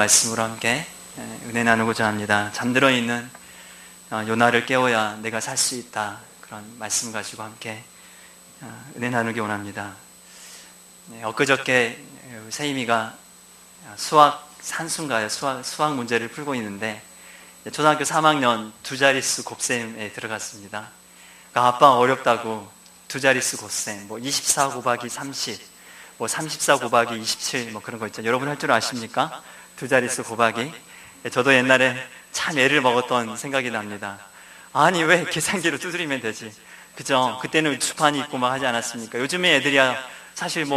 말씀으로 함께 은혜 나누고자 합니다. 잠들어 있는 요나를 깨워야 내가 살 수 있다. 그런 말씀 가지고 함께 은혜 나누기 원합니다. 엊그저께 세임이가 수학 산수인가요? 수학 문제를 풀고 있는데 초등학교 3학년 두 자릿수 곱셈에 들어갔습니다. 그러니까 아빠 어렵다고 두 자릿수 곱셈, 24 곱하기 30, 34 곱하기 27 그런 거 있죠. 여러분 할 줄 아십니까? 두 자릿수 곱하기. 저도 옛날에 참 애를 먹었던 생각이 납니다. 아니 왜 계산기로 두드리면 되지? 그죠? 그때는 주판이 있고 막 하지 않았습니까? 요즘에 애들이야 사실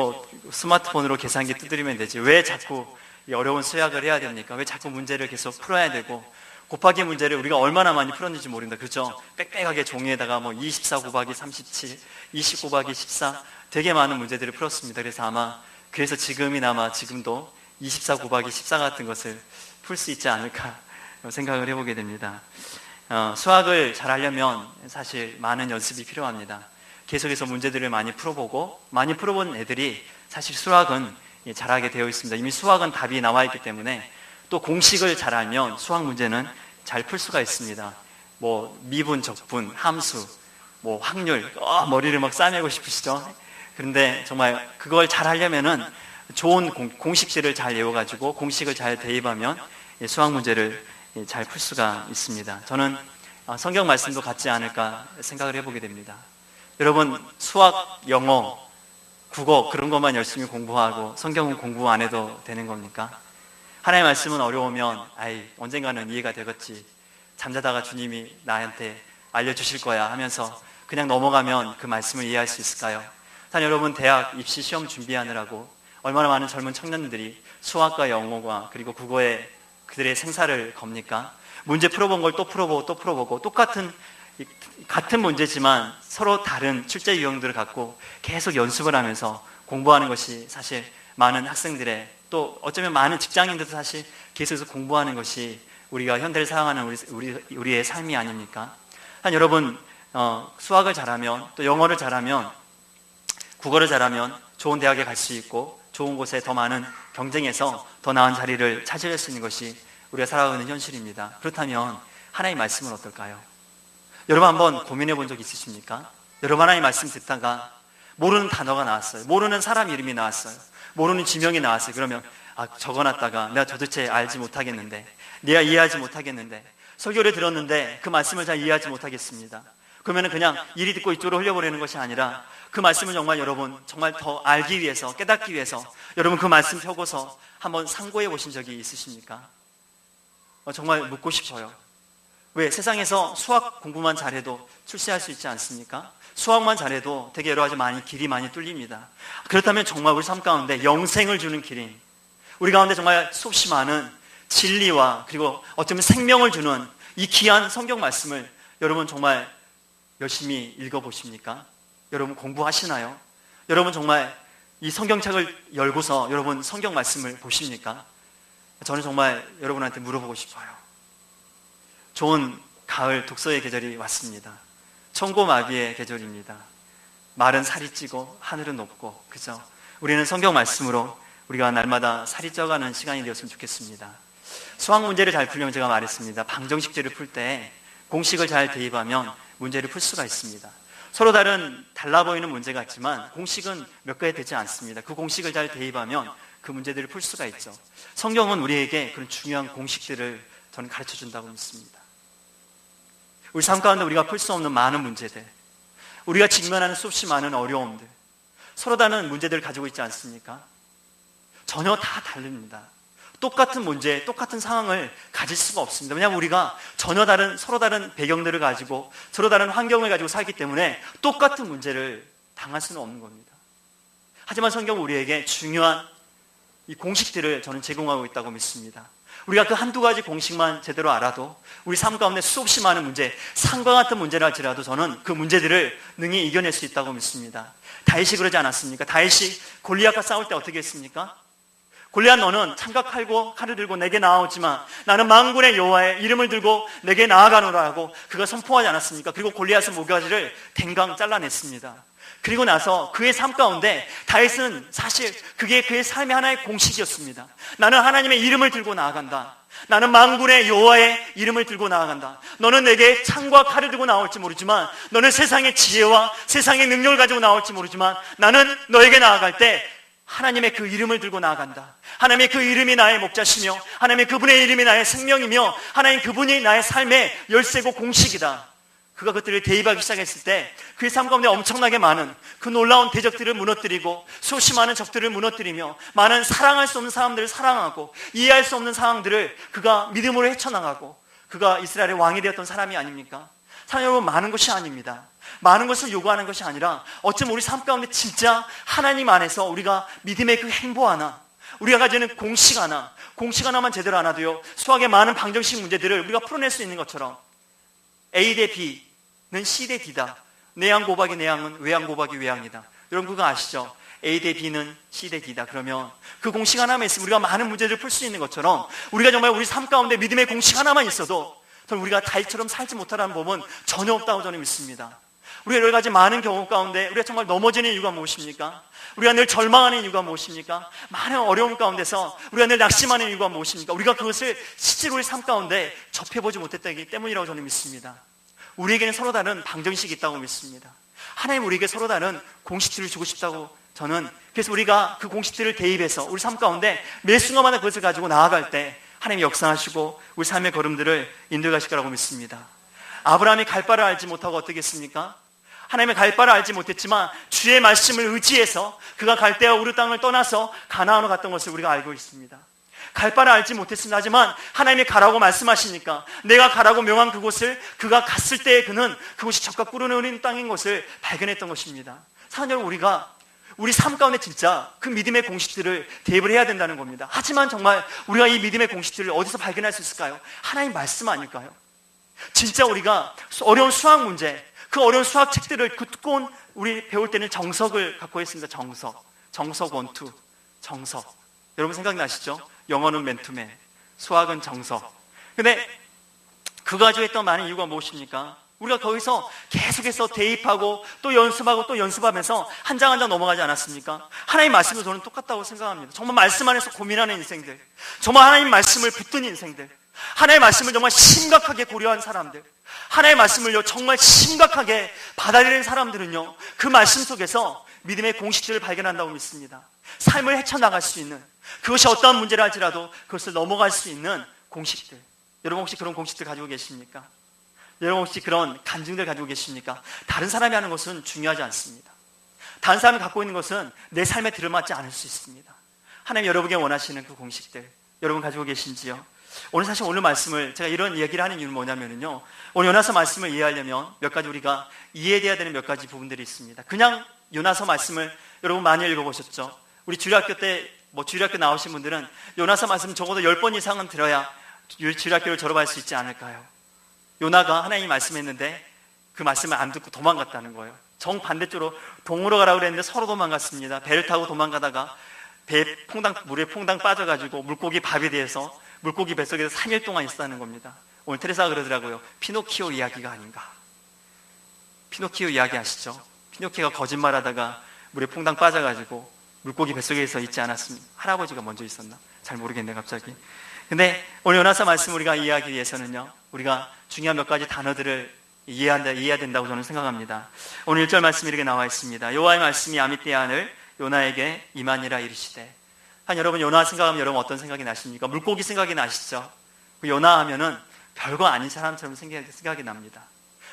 스마트폰으로 계산기 두드리면 되지. 왜 자꾸 이 어려운 수학을 해야 됩니까? 왜 자꾸 문제를 계속 풀어야 되고, 곱하기 문제를 우리가 얼마나 많이 풀었는지 모른다. 그죠? 빽빽하게 종이에다가 24 곱하기 37, 20 곱하기 14 되게 많은 문제들을 풀었습니다. 그래서 지금도 24 곱하기 14 같은 것을 풀 수 있지 않을까 생각을 해보게 됩니다. 수학을 잘 하려면 사실 많은 연습이 필요합니다. 계속해서 문제들을 많이 풀어보고, 많이 풀어본 애들이 사실 수학은 잘하게 되어 있습니다. 이미 수학은 답이 나와 있기 때문에, 또 공식을 잘 알면 수학 문제는 잘 풀 수가 있습니다. 미분, 적분, 함수, 확률, 머리를 막 싸매고 싶으시죠? 그런데 정말 그걸 잘 하려면은 좋은 공식들을 잘 외워가지고 공식을 잘 대입하면 수학 문제를 잘 풀 수가 있습니다. 저는 성경 말씀도 같지 않을까 생각을 해보게 됩니다. 여러분, 수학, 영어, 국어 그런 것만 열심히 공부하고 성경은 공부 안 해도 되는 겁니까? 하나님의 말씀은 어려우면 언젠가는 이해가 되겠지, 잠자다가 주님이 나한테 알려주실 거야 하면서 그냥 넘어가면 그 말씀을 이해할 수 있을까요? 여러분, 대학 입시 시험 준비하느라고 얼마나 많은 젊은 청년들이 수학과 영어과 그리고 국어에 그들의 생사를 겁니까? 문제 풀어본 걸 또 풀어보고 같은 문제지만 서로 다른 출제 유형들을 갖고 계속 연습을 하면서 공부하는 것이 사실 많은 학생들의, 또 어쩌면 많은 직장인들도 사실 계속해서 공부하는 것이 우리가 현대를 살아가는 우리의 삶이 아닙니까? 여러분, 수학을 잘하면, 또 영어를 잘하면, 국어를 잘하면 좋은 대학에 갈 수 있고 좋은 곳에 더 많은 경쟁에서 더 나은 자리를 차지할 수 있는 것이 우리가 살아가는 현실입니다. 그렇다면 하나님의 말씀은 어떨까요? 여러분 한번 고민해 본 적 있으십니까? 여러분, 하나님의 말씀 듣다가 모르는 단어가 나왔어요. 모르는 사람 이름이 나왔어요. 모르는 지명이 나왔어요. 그러면 적어놨다가 내가 도대체 알지 못하겠는데, 내가 이해하지 못하겠는데, 설교를 들었는데 그 말씀을 잘 이해하지 못하겠습니다. 그러면 그냥 이리 듣고 이쪽으로 흘려보내는 것이 아니라 그 말씀을 정말 더 알기 위해서, 깨닫기 위해서 여러분 그 말씀 펴고서 한번 상고해 보신 적이 있으십니까? 정말 묻고 싶어요. 왜? 세상에서 수학 공부만 잘해도 출세할 수 있지 않습니까? 수학만 잘해도 되게 여러 가지 길이 많이 뚫립니다. 그렇다면 정말 우리 삶 가운데 영생을 주는 길인, 우리 가운데 정말 수없이 많은 진리와 그리고 어쩌면 생명을 주는 이 귀한 성경 말씀을 여러분 정말 열심히 읽어보십니까? 여러분 공부하시나요? 여러분 정말 이 성경책을 열고서 여러분 성경 말씀을 보십니까? 저는 정말 여러분한테 물어보고 싶어요. 좋은 가을 독서의 계절이 왔습니다. 청고마비의 계절입니다. 말은 살이 찌고 하늘은 높고, 그죠? 우리는 성경 말씀으로 우리가 날마다 살이 쪄가는 시간이 되었으면 좋겠습니다. 수학 문제를 잘 풀려면 제가 말했습니다. 방정식제를 풀 때 공식을 잘 대입하면 문제를 풀 수가 있습니다. 서로 달라 보이는 문제 같지만 공식은 몇 가지 되지 않습니다. 그 공식을 잘 대입하면 그 문제들을 풀 수가 있죠. 성경은 우리에게 그런 중요한 공식들을 저는 가르쳐 준다고 믿습니다. 우리 삶 가운데 우리가 풀 수 없는 많은 문제들, 우리가 직면하는 수없이 많은 어려움들, 서로 다른 문제들을 가지고 있지 않습니까? 전혀 다 다릅니다. 똑같은 문제, 똑같은 상황을 가질 수가 없습니다. 왜냐하면 우리가 서로 다른 배경들을 가지고, 서로 다른 환경을 가지고 살기 때문에 똑같은 문제를 당할 수는 없는 겁니다. 하지만 성경은 우리에게 중요한 이 공식들을 저는 제공하고 있다고 믿습니다. 우리가 그 한두 가지 공식만 제대로 알아도 우리 삶 가운데 수없이 많은 문제, 산과 같은 문제를 할지라도 저는 그 문제들을 능히 이겨낼 수 있다고 믿습니다. 다윗이 그러지 않았습니까? 다윗이 골리앗과 싸울 때 어떻게 했습니까? 골리앗, 너는 창과 칼을 들고 내게 나아오지만 나는 만군의 여호와의 이름을 들고 내게 나아가노라 하고 그가 선포하지 않았습니까? 그리고 골리앗의 모가지를 댕강 잘라냈습니다. 그리고 나서 그의 삶 가운데 다윗은 사실 그게 그의 삶의 하나의 공식이었습니다. 나는 하나님의 이름을 들고 나아간다. 나는 만군의 여호와의 이름을 들고 나아간다. 너는 내게 창과 칼을 들고 나올지 모르지만, 너는 세상의 지혜와 세상의 능력을 가지고 나올지 모르지만, 나는 너에게 나아갈 때 하나님의 그 이름을 들고 나아간다. 하나님의 그 이름이 나의 목자시며, 하나님의 그분의 이름이 나의 생명이며, 하나님 그분이 나의 삶의 열쇠고 공식이다. 그가 그들을 대입하기 시작했을 때 그의 삶 가운데 엄청나게 많은 그 놀라운 대적들을 무너뜨리고, 수없이 많은 적들을 무너뜨리며, 많은 사랑할 수 없는 사람들을 사랑하고, 이해할 수 없는 상황들을 그가 믿음으로 헤쳐나가고, 그가 이스라엘의 왕이 되었던 사람이 아닙니까? 사랑하는 여러분, 많은 것이 아닙니다. 많은 것을 요구하는 것이 아니라, 어쩌면 우리 삶 가운데 진짜 하나님 안에서 우리가 믿음의 그 행보 하나, 우리가 가지는 공식 하나만 제대로 알아도요, 수학의 많은 방정식 문제들을 우리가 풀어낼 수 있는 것처럼, A 대 B는 C 대 D다. 내양 곱하기 내양은 외양 곱하기 외양이다. 여러분 그거 아시죠? A 대 B는 C 대 D다. 그러면 그 공식 하나만 있으면 우리가 많은 문제를 풀 수 있는 것처럼, 우리가 정말 우리 삶 가운데 믿음의 공식 하나만 있어도 저는 우리가 다윗처럼 살지 못하라는 법은 전혀 없다고 저는 믿습니다. 우리가 여러 가지 많은 경우 가운데 우리가 정말 넘어지는 이유가 무엇입니까? 우리가 늘 절망하는 이유가 무엇입니까? 많은 어려움 가운데서 우리가 늘 낙심하는 이유가 무엇입니까? 우리가 그것을 실제로 우리 삶 가운데 접해보지 못했기 때문이라고 저는 믿습니다. 우리에게는 서로 다른 방정식이 있다고 믿습니다. 하나님 우리에게 서로 다른 공식들을 주고 싶다고 저는, 그래서 우리가 그 공식들을 대입해서 우리 삶 가운데 매 순간마다 그것을 가지고 나아갈 때 하나님이 역사하시고 우리 삶의 걸음들을 인도해 가실 거라고 믿습니다. 아브라함이 갈 바를 알지 못하고 어떻게 했습니까? 하나님의 갈 바를 알지 못했지만 주의 말씀을 의지해서 그가 갈대아 우르 땅을 떠나서 가나안으로 갔던 것을 우리가 알고 있습니다. 갈 바를 알지 못했습니다. 하지만 하나님이 가라고 말씀하시니까, 내가 가라고 명한 그곳을 그가 갔을 때 그는 그곳이 적과 꿀을 흐르는 땅인 것을 발견했던 것입니다. 사랑하는 여러분, 우리가 우리 삶 가운데 진짜 그 믿음의 공식들을 대입을 해야 된다는 겁니다. 하지만 정말 우리가 이 믿음의 공식들을 어디서 발견할 수 있을까요? 하나님 말씀 아닐까요? 진짜 우리가 어려운 수학 문제, 그 어려운 수학 책들을 그 두꺼운, 우리 배울 때는 정석을 갖고 있습니다. 정석 원투, 정석. 여러분 생각나시죠? 영어는 맨투맨, 수학은 정석. 근데 그거 가지고 했던 많은 이유가 무엇입니까? 우리가 거기서 계속해서 대입하고 또 연습하고 또 연습하면서 한 장 한 장 넘어가지 않았습니까? 하나님 말씀도 저는 똑같다고 생각합니다. 정말 말씀 안에서 고민하는 인생들, 정말 하나님 말씀을 붙든 인생들, 하나님의 말씀을 정말 심각하게 고려한 사람들, 하나님의 말씀을요 정말 심각하게 받아들이는 사람들은요, 그 말씀 속에서 믿음의 공식들을 발견한다고 믿습니다. 삶을 헤쳐나갈 수 있는, 그것이 어떠한 문제를 할지라도 그것을 넘어갈 수 있는 공식들. 여러분 혹시 그런 공식들 가지고 계십니까? 여러분 혹시 그런 간증들 가지고 계십니까? 다른 사람이 하는 것은 중요하지 않습니다. 다른 사람이 갖고 있는 것은 내 삶에 들어맞지 않을 수 있습니다. 하나님 여러분에게 원하시는 그 공식들 여러분 가지고 계신지요? 오늘 사실 오늘 말씀을 제가 이런 이야기를 하는 이유는 뭐냐면요, 오늘 요나서 말씀을 이해하려면 몇 가지 우리가 이해해야 되는 몇 가지 부분들이 있습니다. 그냥 요나서 말씀을 여러분 많이 읽어보셨죠? 우리 주일학교 때 주일학교 나오신 분들은 요나서 말씀 적어도 10번 이상은 들어야 주일학교를 졸업할 수 있지 않을까요? 요나가 하나님이 말씀했는데 그 말씀을 안 듣고 도망갔다는 거예요. 정반대쪽으로 동으로 가라고 그랬는데 서로 도망갔습니다. 배를 타고 도망가다가 물에 퐁당 빠져가지고 물고기 밥이 돼서 물고기 뱃속에서 3일 동안 있었다는 겁니다. 오늘 테레사가 그러더라고요. 피노키오 이야기가 아닌가. 피노키오 이야기 아시죠? 피노키오가 거짓말하다가 물에 퐁당 빠져가지고 물고기 뱃속에서 있지 않았습니다. 할아버지가 먼저 있었나? 잘 모르겠네 갑자기. 근데 오늘 요나서 말씀 우리가 이해하기 위해서는요, 우리가 중요한 몇 가지 단어들을 이해해야 된다고 저는 생각합니다. 오늘 1절 말씀이 이렇게 나와 있습니다. 여호와의 말씀이 아미떼 하늘 요나에게 임하니라 이르시되. 한 여러분 요나 생각하면 여러분 어떤 생각이 나십니까? 물고기 생각이 나시죠? 그 요나 하면은 별거 아닌 사람처럼 생각이 납니다.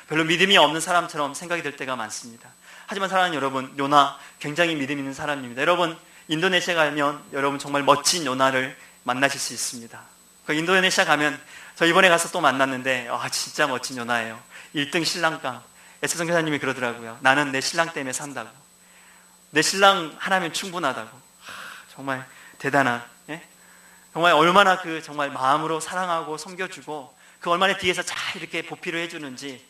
별로 믿음이 없는 사람처럼 생각이 될 때가 많습니다. 하지만 사랑하는 여러분, 요나 굉장히 믿음 있는 사람입니다. 여러분 인도네시아 가면 여러분 정말 멋진 요나를 만나실 수 있습니다. 그 인도네시아 가면 저 이번에 가서 또 만났는데 진짜 멋진 요나예요. 1등 신랑감. 에스성 교사님이 그러더라고요. 나는 내 신랑 때문에 산다고. 내 신랑 하나면 충분하다고. 정말 대단한, 예? 정말 얼마나 그 정말 마음으로 사랑하고 섬겨주고 그 얼마나 뒤에서 잘 이렇게 보필을 해주는지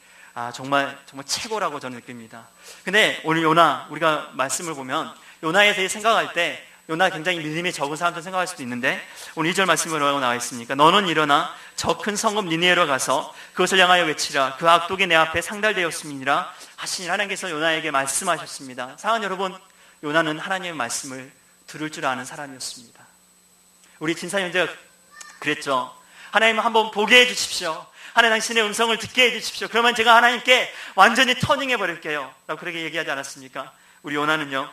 정말 최고라고 저는 느낍니다. 근데 오늘 요나 우리가 말씀을 보면 요나에 대해 생각할 때 요나 굉장히 믿음이 적은 사람처럼 생각할 수도 있는데 오늘 2절 말씀이 뭐라고 나와 있습니까? 너는 일어나 저 큰 성읍 니느웨로 가서 그것을 향하여 외치라. 그 악독이 내 앞에 상달되었음이니라 하시니 하나님께서 요나에게 말씀하셨습니다. 사랑하는 여러분, 요나는 하나님의 말씀을 들을 줄 아는 사람이었습니다. 우리 진사님 형제가 그랬죠. 하나님 한번 보게 해주십시오. 하나님 당신의 음성을 듣게 해주십시오. 그러면 제가 하나님께 완전히 터닝해 버릴게요 라고 그렇게 얘기하지 않았습니까? 우리 요나는요,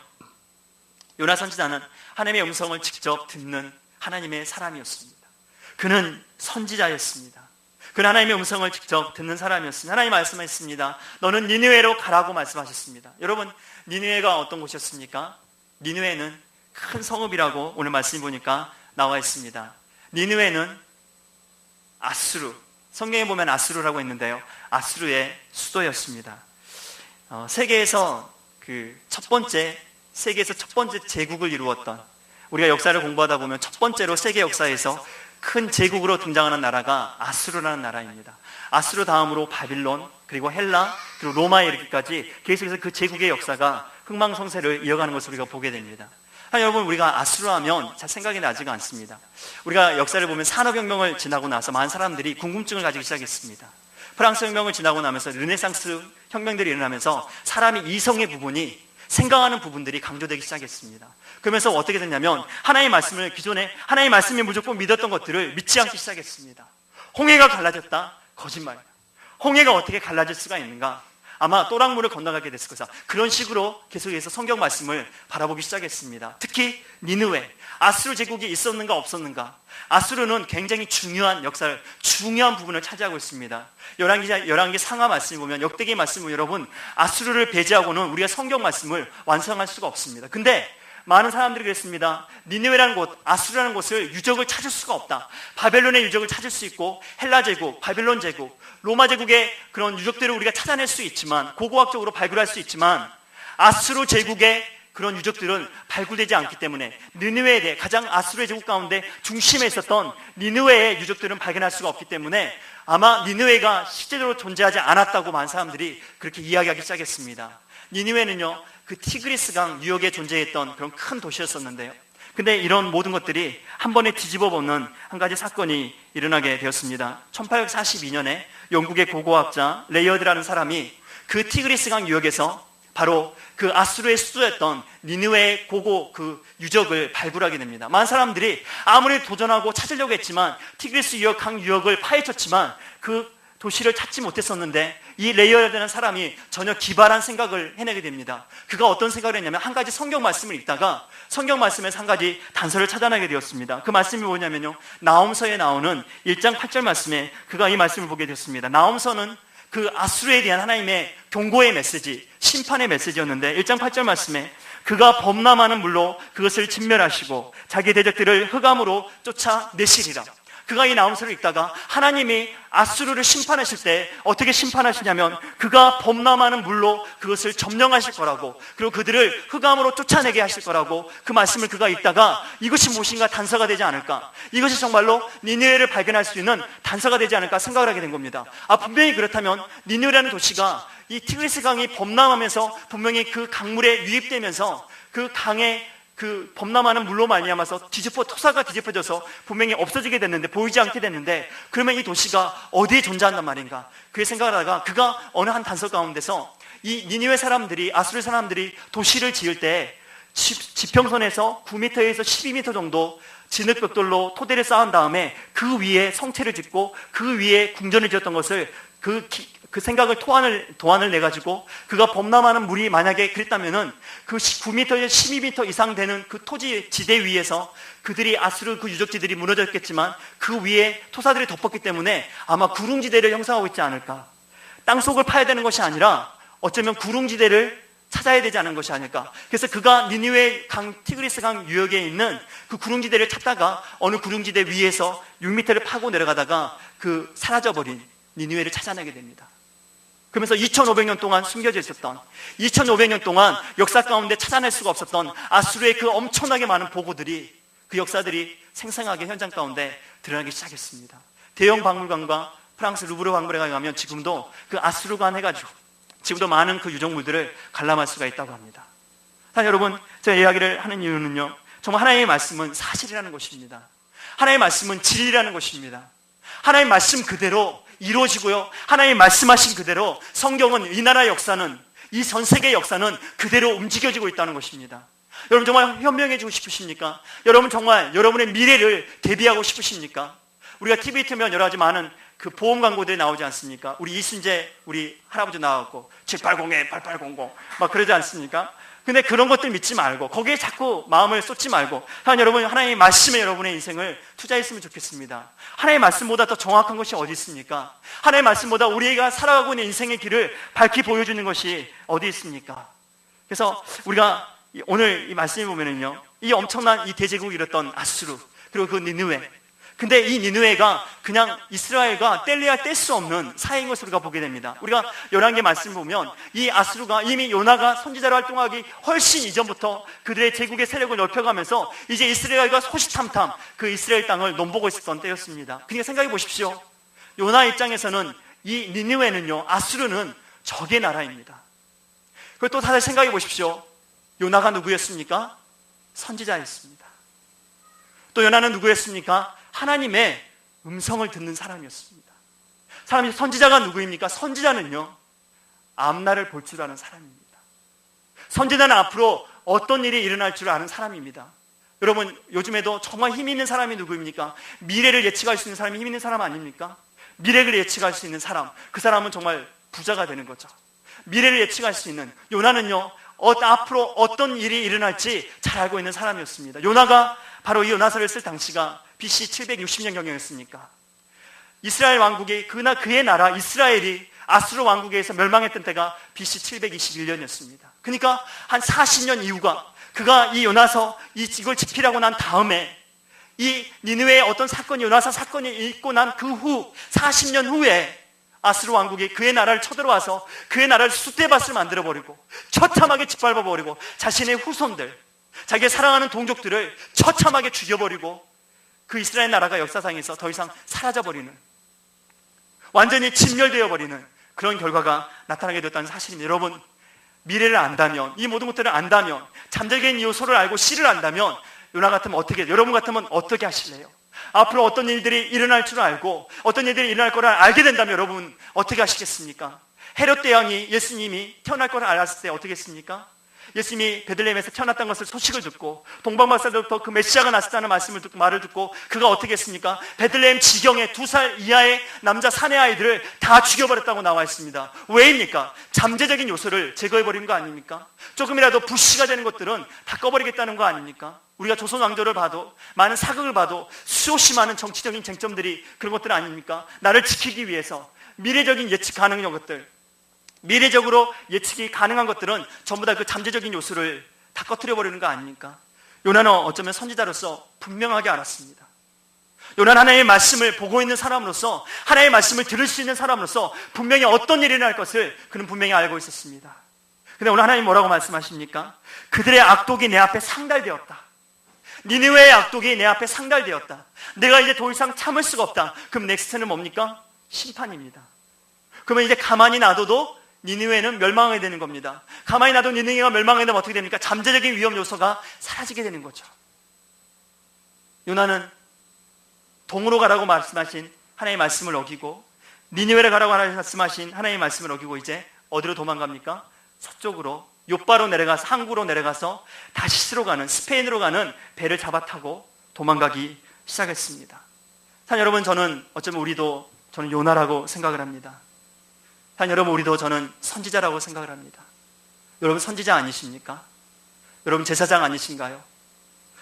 요나 선지자는 하나님의 음성을 직접 듣는 하나님의 사람이었습니다. 그는 선지자였습니다. 그는 하나님의 음성을 직접 듣는 사람이었습니다. 하나님 말씀하셨습니다. 너는 니느웨로 가라고 말씀하셨습니다. 여러분, 니느웨가 어떤 곳이었습니까? 니느웨는 큰 성읍이라고 오늘 말씀 보니까 나와 있습니다. 니느웨는 아수르, 성경에 보면 아수르라고 있는데요, 아수르의 수도였습니다. 세계에서 첫 번째 제국을 이루었던, 우리가 역사를 공부하다 보면 첫 번째로 세계 역사에서 큰 제국으로 등장하는 나라가 아수르라는 나라입니다. 아수르 다음으로 바빌론, 그리고 헬라, 그리고 로마에 이르기까지 계속해서 그 제국의 역사가 흥망성쇠를 이어가는 것을 우리가 보게 됩니다. 여러분, 우리가 아수르 하면 잘 생각이 나지가 않습니다. 우리가 역사를 보면 산업혁명을 지나고 나서 많은 사람들이 궁금증을 가지기 시작했습니다. 프랑스 혁명을 지나고 나면서 르네상스 혁명들이 일어나면서 사람이 이성의 부분이, 생각하는 부분들이 강조되기 시작했습니다. 그러면서 어떻게 됐냐면 하나님의 말씀을, 기존에 하나님의 말씀이 무조건 믿었던 것들을 믿지 않기 시작했습니다. 홍해가 갈라졌다? 거짓말이다. 홍해가 어떻게 갈라질 수가 있는가? 아마 또랑물을 건너가게 됐을 것이다. 그런 식으로 계속해서 성경 말씀을 바라보기 시작했습니다. 특히 니느웨, 아수르 제국이 있었는가 없었는가? 아수르는 굉장히 중요한 역사를, 중요한 부분을 차지하고 있습니다. 열왕기 상하 말씀을 보면, 역대기 말씀을 보면 여러분, 아수르를 배제하고는 우리가 성경 말씀을 완성할 수가 없습니다. 근데 많은 사람들이 그랬습니다. 니느웨라는 곳, 아수르라는 곳을 유적을 찾을 수가 없다. 바벨론의 유적을 찾을 수 있고, 헬라 제국, 바빌론 제국, 로마 제국의 그런 유적들을 우리가 찾아낼 수 있지만, 고고학적으로 발굴할 수 있지만, 아수르 제국의 그런 유적들은 발굴되지 않기 때문에 니느웨에 대해, 가장 아수르 제국 가운데 중심에 있었던 니느웨의 유적들은 발견할 수가 없기 때문에 아마 니느웨가 실제로 존재하지 않았다고 많은 사람들이 그렇게 이야기하기 시작했습니다. 니느웨는요, 그 티그리스 강 유역에 존재했던 그런 큰 도시였었는데요, 근데 이런 모든 것들이 한 번에 뒤집어 보는 한 가지 사건이 일어나게 되었습니다. 1842년에 영국의 고고학자 레이어드라는 사람이 그 티그리스 강 유역에서 바로 그 아수르의 수도였던 니느웨의 고고 그 유적을 발굴하게 됩니다. 많은 사람들이 아무리 도전하고 찾으려고 했지만, 티그리스 유역, 강 유역을 파헤쳤지만 그 도시를 찾지 못했었는데, 이 레이어드라는 사람이 전혀 기발한 생각을 해내게 됩니다. 그가 어떤 생각을 했냐면, 한 가지 성경 말씀을 읽다가 성경 말씀에서 한 가지 단서를 찾아내게 되었습니다. 그 말씀이 뭐냐면요, 나홈서에 나오는 1장 8절 말씀에 그가 이 말씀을 보게 되었습니다. 나홈서는 그 아수르에 대한 하나님의 경고의 메시지, 심판의 메시지였는데, 1장 8절 말씀에 그가 범람하는 물로 그것을 진멸하시고 자기 대적들을 흑암으로 쫓아내시리라. 그가 이 나홈서를 읽다가 하나님이 아수르를 심판하실 때 어떻게 심판하시냐면, 그가 범람하는 물로 그것을 점령하실 거라고, 그리고 그들을 흑암으로 쫓아내게 하실 거라고, 그 말씀을 그가 읽다가 이것이 무엇인가 단서가 되지 않을까, 이것이 정말로 니느웨를 발견할 수 있는 단서가 되지 않을까 생각을 하게 된 겁니다. 분명히 그렇다면 니느웨라는 도시가 이 티그리스 강이 범람하면서 분명히 그 강물에 유입되면서 그 강에 그 범람하는 물로 말미암아서 토사가 뒤집어져서 분명히 없어지게 됐는데, 보이지 않게 됐는데, 그러면 이 도시가 어디에 존재한단 말인가, 그의 생각을 하다가 그가 어느 한 단서 가운데서 이 니느웨 사람들이, 아수르 사람들이 도시를 지을 때 지평선에서 9m에서 12m 정도 진흙벽돌로 토대를 쌓은 다음에 그 위에 성체를 짓고 그 위에 궁전을 지었던 것을, 그 생각을 도안을 내가지고 그가 범람하는 물이 만약에 그랬다면은 그 9m에서 12m 이상 되는 그 토지 지대 위에서 그들이, 아수르 그 유적지들이 무너졌겠지만 그 위에 토사들이 덮었기 때문에 아마 구릉지대를 형성하고 있지 않을까. 땅속을 파야 되는 것이 아니라 어쩌면 구릉지대를 찾아야 되지 않은 것이 아닐까. 그래서 그가 니느웨 강, 티그리스 강 유역에 있는 그 구릉지대를 찾다가 어느 구릉지대 위에서 6m를 파고 내려가다가 그 사라져버린 니느웨를 찾아내게 됩니다. 그러면서 2500년 동안 숨겨져 있었던, 2500년 동안 역사 가운데 찾아낼 수가 없었던 아수르의 그 엄청나게 많은 보고들이, 그 역사들이 생생하게 현장 가운데 드러나기 시작했습니다. 대형 박물관과 프랑스 루브르 박물관에 가면 지금도 그 아수르관 해가지고 지금도 많은 그 유적물들을 관람할 수가 있다고 합니다. 여러분, 제가 이야기를 하는 이유는요, 정말 하나님의 말씀은 사실이라는 것입니다. 하나님의 말씀은 진리라는 것입니다. 하나님의 말씀 그대로 이루어지고요, 하나님의 말씀하신 그대로 성경은, 이 나라의 역사는, 이 전 세계의 역사는 그대로 움직여지고 있다는 것입니다. 여러분 정말 현명해지고 싶으십니까? 여러분 정말 여러분의 미래를 대비하고 싶으십니까? 우리가 TV 틀면 여러 가지 많은 그 보험 광고들이 나오지 않습니까? 우리 이순재 우리 할아버지 나왔고 780-8800 막 그러지 않습니까? 근데 그런 것들 믿지 말고 거기에 자꾸 마음을 쏟지 말고, 여러분 하나님의 말씀에 여러분의 인생을 투자했으면 좋겠습니다. 하나님의 말씀보다 더 정확한 것이 어디 있습니까? 하나님의 말씀보다 우리가 살아가고 있는 인생의 길을 밝히 보여주는 것이 어디 있습니까? 그래서 우리가 오늘 이 말씀을 보면은요, 이 엄청난 이 대제국이 이뤘던 아수르, 그리고 그 니느웨, 근데 이 니느웨가 그냥 이스라엘과 뗄래야 뗄 수 없는 사이인 것을 우리가 보게 됩니다. 우리가 열왕기 말씀을 보면 이 아수르가 이미 요나가 선지자로 활동하기 훨씬 이전부터 그들의 제국의 세력을 넓혀가면서 이제 이스라엘과 호시탐탐 그 이스라엘 땅을 넘보고 있었던 때였습니다. 그러니까 생각해 보십시오. 요나 입장에서는 이 니느웨는요, 아수르는 적의 나라입니다. 그리고 또 다들 생각해 보십시오. 요나가 누구였습니까? 선지자였습니다. 또 요나는 누구였습니까? 하나님의 음성을 듣는 사람이었습니다. 사람이, 선지자가 누구입니까? 선지자는요, 앞날을 볼 줄 아는 사람입니다. 선지자는 앞으로 어떤 일이 일어날 줄 아는 사람입니다. 여러분 요즘에도 정말 힘 있는 사람이 누구입니까? 미래를 예측할 수 있는 사람이 힘 있는 사람 아닙니까? 미래를 예측할 수 있는 사람, 그 사람은 정말 부자가 되는 거죠. 미래를 예측할 수 있는, 요나는요, 앞으로 어떤 일이 일어날지 잘 알고 있는 사람이었습니다. 요나가 바로 이 요나서를 쓸 당시가 BC 760년 경영이었으니까, 이스라엘 왕국이 그의 나라 이스라엘이 아수르 왕국에 의해서 멸망했던 때가 BC 721년이었습니다. 그러니까 한 40년 이후가, 그가 이 요나서 이걸 집필하고 난 다음에 이 니느웨의 어떤 사건이, 요나서 사건이 있고 난 그 후 40년 후에 아수르 왕국이 그의 나라를 쳐들어와서 그의 나라를 숫대밭을 만들어버리고 처참하게 짓밟아버리고 자신의 후손들, 자기가 사랑하는 동족들을 처참하게 죽여버리고 그 이스라엘 나라가 역사상에서 더 이상 사라져버리는, 완전히 진멸되어버리는 그런 결과가 나타나게 됐다는 사실입니다. 여러분, 미래를 안다면, 이 모든 것들을 안다면, 잠재적인 요소를 알고 씨를 안다면, 요나 같으면 어떻게, 여러분 같으면 어떻게 하실래요? 앞으로 어떤 일들이 일어날 줄 알고 어떤 일들이 일어날 거를 알게 된다면 여러분 어떻게 하시겠습니까? 헤롯 대왕이 예수님이 태어날 거를 알았을 때 어떻게 했습니까? 예수님이 베들레헴에서 태어났다는 것을 소식을 듣고 동방박사들부터 그 메시아가 났다는 말을 듣고 그가 어떻게 했습니까? 베들레헴 지경에 2살 이하의 남자 사내 아이들을 다 죽여버렸다고 나와 있습니다. 왜입니까? 잠재적인 요소를 제거해버린 거 아닙니까? 조금이라도 불씨가 되는 것들은 다 꺼버리겠다는 거 아닙니까? 우리가 조선 왕조를 봐도, 많은 사극을 봐도 수없이 많은 정치적인 쟁점들이 그런 것들 아닙니까? 나를 지키기 위해서 미래적인 예측 가능한 것들, 미래적으로 예측이 가능한 것들은 전부 다 그 잠재적인 요소를 다 꺼트려버리는 거 아닙니까? 요나는 어쩌면 선지자로서 분명하게 알았습니다. 요나는 하나님의 말씀을 보고 있는 사람으로서, 하나님의 말씀을 들을 수 있는 사람으로서 분명히 어떤 일이 일어날 것을 그는 분명히 알고 있었습니다. 근데 오늘 하나님 뭐라고 말씀하십니까? 그들의 악독이 내 앞에 상달되었다. 니느웨의 악독이 내 앞에 상달되었다. 내가 이제 더 이상 참을 수가 없다. 그럼 넥스트는 뭡니까? 심판입니다. 그러면 이제 가만히 놔둬도 니느웨는 멸망하게 되는 겁니다. 가만히 놔둬도 니느웨가 멸망하게 되면 어떻게 됩니까? 잠재적인 위험 요소가 사라지게 되는 거죠. 요나는 동으로 가라고 말씀하신 하나님의 말씀을 어기고, 니느웨를 가라고 말씀하신 하나님의 말씀을 어기고 이제 어디로 도망갑니까? 서쪽으로, 요바로 내려가서, 항구로 내려가서 다시스로 가는, 스페인으로 가는 배를 잡아타고 도망가기 시작했습니다. 여러분, 저는 어쩌면 저는 요나라고 생각을 합니다. 여러분, 우리도 저는 선지자라고 생각을 합니다. 여러분 선지자 아니십니까? 여러분 제사장 아니신가요?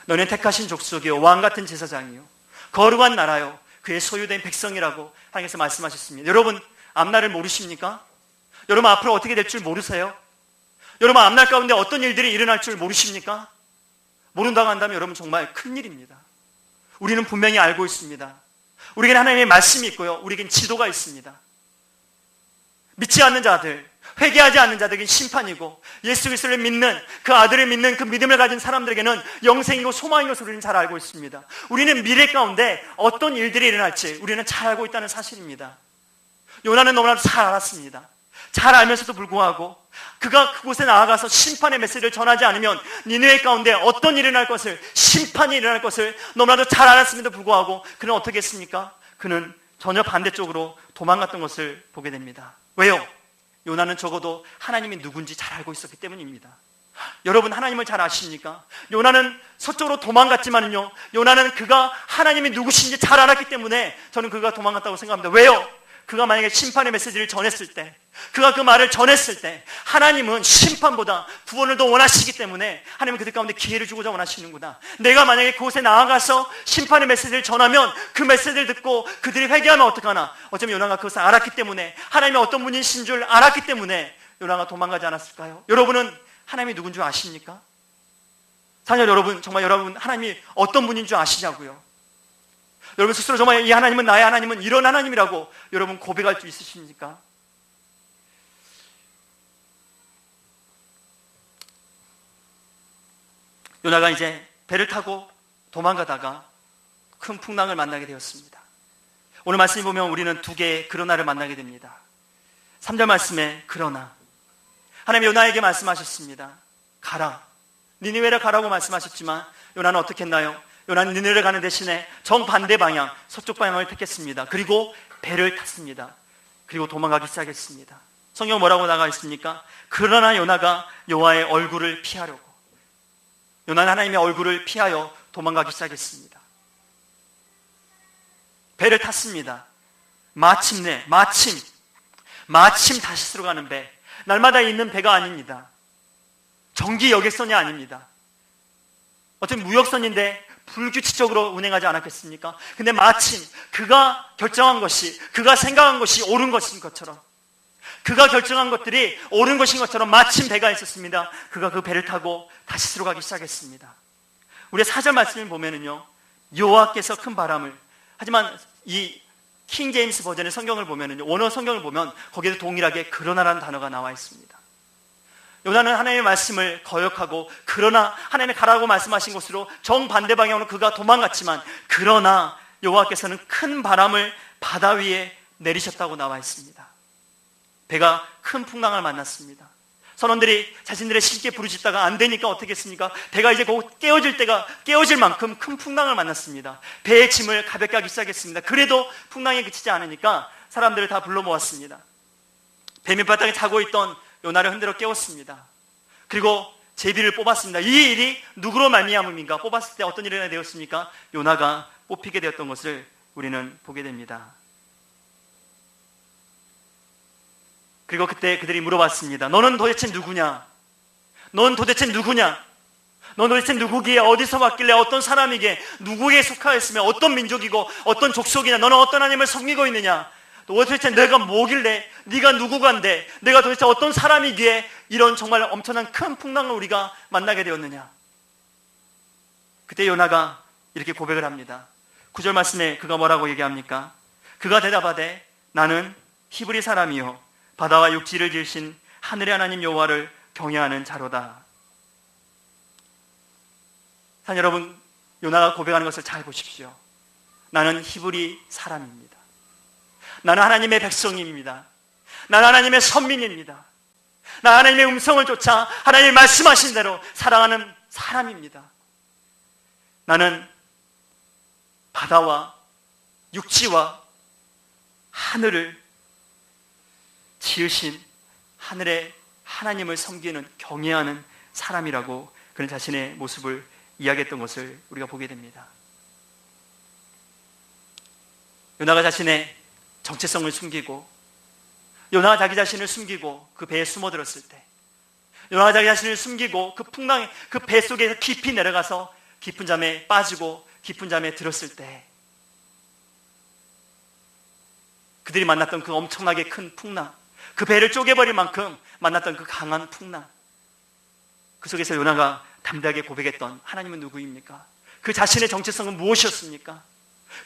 너는 택하신 족속이요 왕같은 제사장이요 거룩한 나라요 그의 소유된 백성이라고 하나님께서 말씀하셨습니다. 여러분 앞날을 모르십니까? 여러분 앞으로 어떻게 될 줄 모르세요? 여러분 앞날 가운데 어떤 일들이 일어날 줄 모르십니까? 모른다고 한다면 여러분 정말 큰일입니다. 우리는 분명히 알고 있습니다. 우리에게는 하나님의 말씀이 있고요, 우리에게는 지도가 있습니다. 믿지 않는 자들, 회개하지 않는 자들에게는 심판이고, 예수 그리스도를 믿는, 그 아들을 믿는 그 믿음을 가진 사람들에게는 영생이고 소망인 것을 우리는 잘 알고 있습니다. 우리는 미래 가운데 어떤 일들이 일어날지 우리는 잘 알고 있다는 사실입니다. 요나는 너무나도 잘 알았습니다. 잘 알면서도 불구하고 그가 그곳에 나아가서 심판의 메시지를 전하지 않으면 니느웨 가운데 어떤 일이 일어날 것을, 심판이 일어날 것을 너무나도 잘 알았음에도 불구하고 그는 어떻게 했습니까? 그는 전혀 반대쪽으로 도망갔던 것을 보게 됩니다. 왜요? 요나는 적어도 하나님이 누군지 잘 알고 있었기 때문입니다. 여러분, 하나님을 잘 아십니까? 요나는 서쪽으로 도망갔지만요, 요나는 그가 하나님이 누구신지 잘 알았기 때문에 저는 그가 도망갔다고 생각합니다. 왜요? 그가 만약에 심판의 메시지를 전했을 때, 그가 그 말을 전했을 때 하나님은 심판보다 구원을 더 원하시기 때문에 하나님은 그들 가운데 기회를 주고자 원하시는구나. 내가 만약에 그곳에 나아가서 심판의 메시지를 전하면 그 메시지를 듣고 그들이 회개하면 어떡하나. 어쩌면 요나가 그것을 알았기 때문에, 하나님이 어떤 분이신 줄 알았기 때문에 요나가 도망가지 않았을까요? 여러분은 하나님이 누군 줄 아십니까? 자녀 여러분, 정말 여러분 하나님이 어떤 분인 줄 아시냐고요? 여러분 스스로 정말 이 하나님은, 나의 하나님은 이런 하나님이라고 여러분 고백할 수 있으십니까? 요나가 이제 배를 타고 도망가다가 큰 풍랑을 만나게 되었습니다. 오늘 말씀을 보면 우리는 두 개의 그러나를 만나게 됩니다. 3절 말씀에 그러나 하나님이 요나에게 말씀하셨습니다. 가라, 니느웨로 가라고 말씀하셨지만 요나는 어떻게 했나요? 요나는 니느웨로 가는 대신에 정반대 방향, 서쪽 방향을 택했습니다. 그리고 배를 탔습니다. 그리고 도망가기 시작했습니다. 성경 뭐라고 나가 있습니까? 그러나 요나가 여호와의 얼굴을 피하려고, 요나는 하나님의 얼굴을 피하여 도망가기 시작했습니다. 배를 탔습니다. 마침 다시스로 가는 배, 날마다 있는 배가 아닙니다. 정기 여객선이 아닙니다. 어떤 무역선인데 불규칙적으로 운행하지 않았겠습니까? 근데 마침 그가 결정한 것이, 그가 생각한 것이 옳은 것인 것처럼, 그가 결정한 것들이 옳은 것인 것처럼 마침 배가 있었습니다. 그가 그 배를 타고 다시스로 가기 시작했습니다. 우리 4절 말씀을 보면은요, 여호와께서 큰 바람을, 하지만 이 킹 제임스 버전의 성경을 보면은요, 원어 성경을 보면 거기에도 동일하게 그러나라는 단어가 나와 있습니다. 요나는 하나님의 말씀을 거역하고, 그러나 하나님의 가라고 말씀하신 곳으로 정반대 방향으로 그가 도망갔지만, 그러나 여호와께서는 큰 바람을 바다 위에 내리셨다고 나와 있습니다. 배가 큰 풍랑을 만났습니다. 선원들이 자신들의 쉽게 부르짖다가 안 되니까 어떻게 했습니까? 배가 이제 곧 깨어질 만큼 큰 풍랑을 만났습니다. 배의 짐을 가볍게 하기 시작했습니다. 그래도 풍랑이 그치지 않으니까 사람들을 다 불러 모았습니다. 배 밑바닥에 자고 있던 요나를 흔들어 깨웠습니다. 그리고 제비를 뽑았습니다. 이 일이 누구로 말미암음인가? 뽑았을 때 어떤 일이 되었습니까? 요나가 뽑히게 되었던 것을 우리는 보게 됩니다. 그리고 그때 그들이 물어봤습니다. 너는 도대체 누구냐? 넌 도대체 누구냐? 넌 도대체 누구기에, 어디서 왔길래, 어떤 사람이기에, 누구에 속하였으며 어떤 민족이고 어떤 족속이냐? 너는 어떤 하나님을 섬기고 있느냐? 도대체 내가 뭐길래, 네가 누구간데, 내가 도대체 어떤 사람이기에 이런 정말 엄청난 큰 풍랑을 우리가 만나게 되었느냐? 그때 요나가 이렇게 고백을 합니다. 9절 말씀에 그가 뭐라고 얘기합니까? 그가 대답하되 나는 히브리 사람이요 바다와 육지를 지으신 하늘의 하나님 여호와를 경외하는 자로다. 사랑 여러분, 요나가 고백하는 것을 잘 보십시오. 나는 히브리 사람입니다. 나는 하나님의 백성입니다. 나는 하나님의 선민입니다. 나는 하나님의 음성을 쫓아 하나님이 말씀하신 대로 살아가는 사람입니다. 나는 바다와 육지와 하늘을 지으신 하늘의 하나님을 섬기는, 경외하는 사람이라고 그는 자신의 모습을 이야기했던 것을 우리가 보게 됩니다. 요나가 자신의 정체성을 숨기고, 요나가 자기 자신을 숨기고 그 배에 숨어들었을 때, 요나가 자기 자신을 숨기고 그 풍랑의 그 배 속에서 깊이 내려가서 깊은 잠에 빠지고 깊은 잠에 들었을 때, 그들이 만났던 그 엄청나게 큰 풍랑, 그 배를 쪼개버릴 만큼 만났던 그 강한 풍랑, 그 속에서 요나가 담대하게 고백했던 하나님은 누구입니까? 그 자신의 정체성은 무엇이었습니까?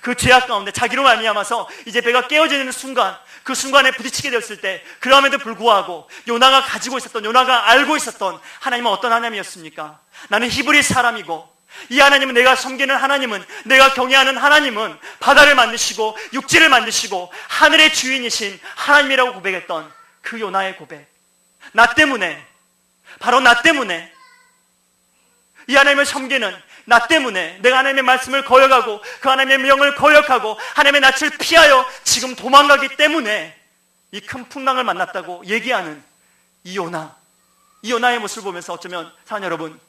그 죄악 가운데 자기로 말미암아서 이제 배가 깨어지는 순간, 그 순간에 부딪히게 되었을 때, 그럼에도 불구하고 요나가 가지고 있었던, 요나가 알고 있었던 하나님은 어떤 하나님이었습니까? 나는 히브리 사람이고, 이 하나님은, 내가 섬기는 하나님은, 내가 경외하는 하나님은 바다를 만드시고 육지를 만드시고 하늘의 주인이신 하나님이라고 고백했던 그 요나의 고백, 나 때문에, 바로 나 때문에, 이 하나님을 섬기는 나 때문에 내가 하나님의 말씀을 거역하고 그 하나님의 명을 거역하고 하나님의 낯을 피하여 지금 도망가기 때문에 이 큰 풍랑을 만났다고 얘기하는 이 요나의 모습을 보면서 어쩌면 사랑하는 여러분,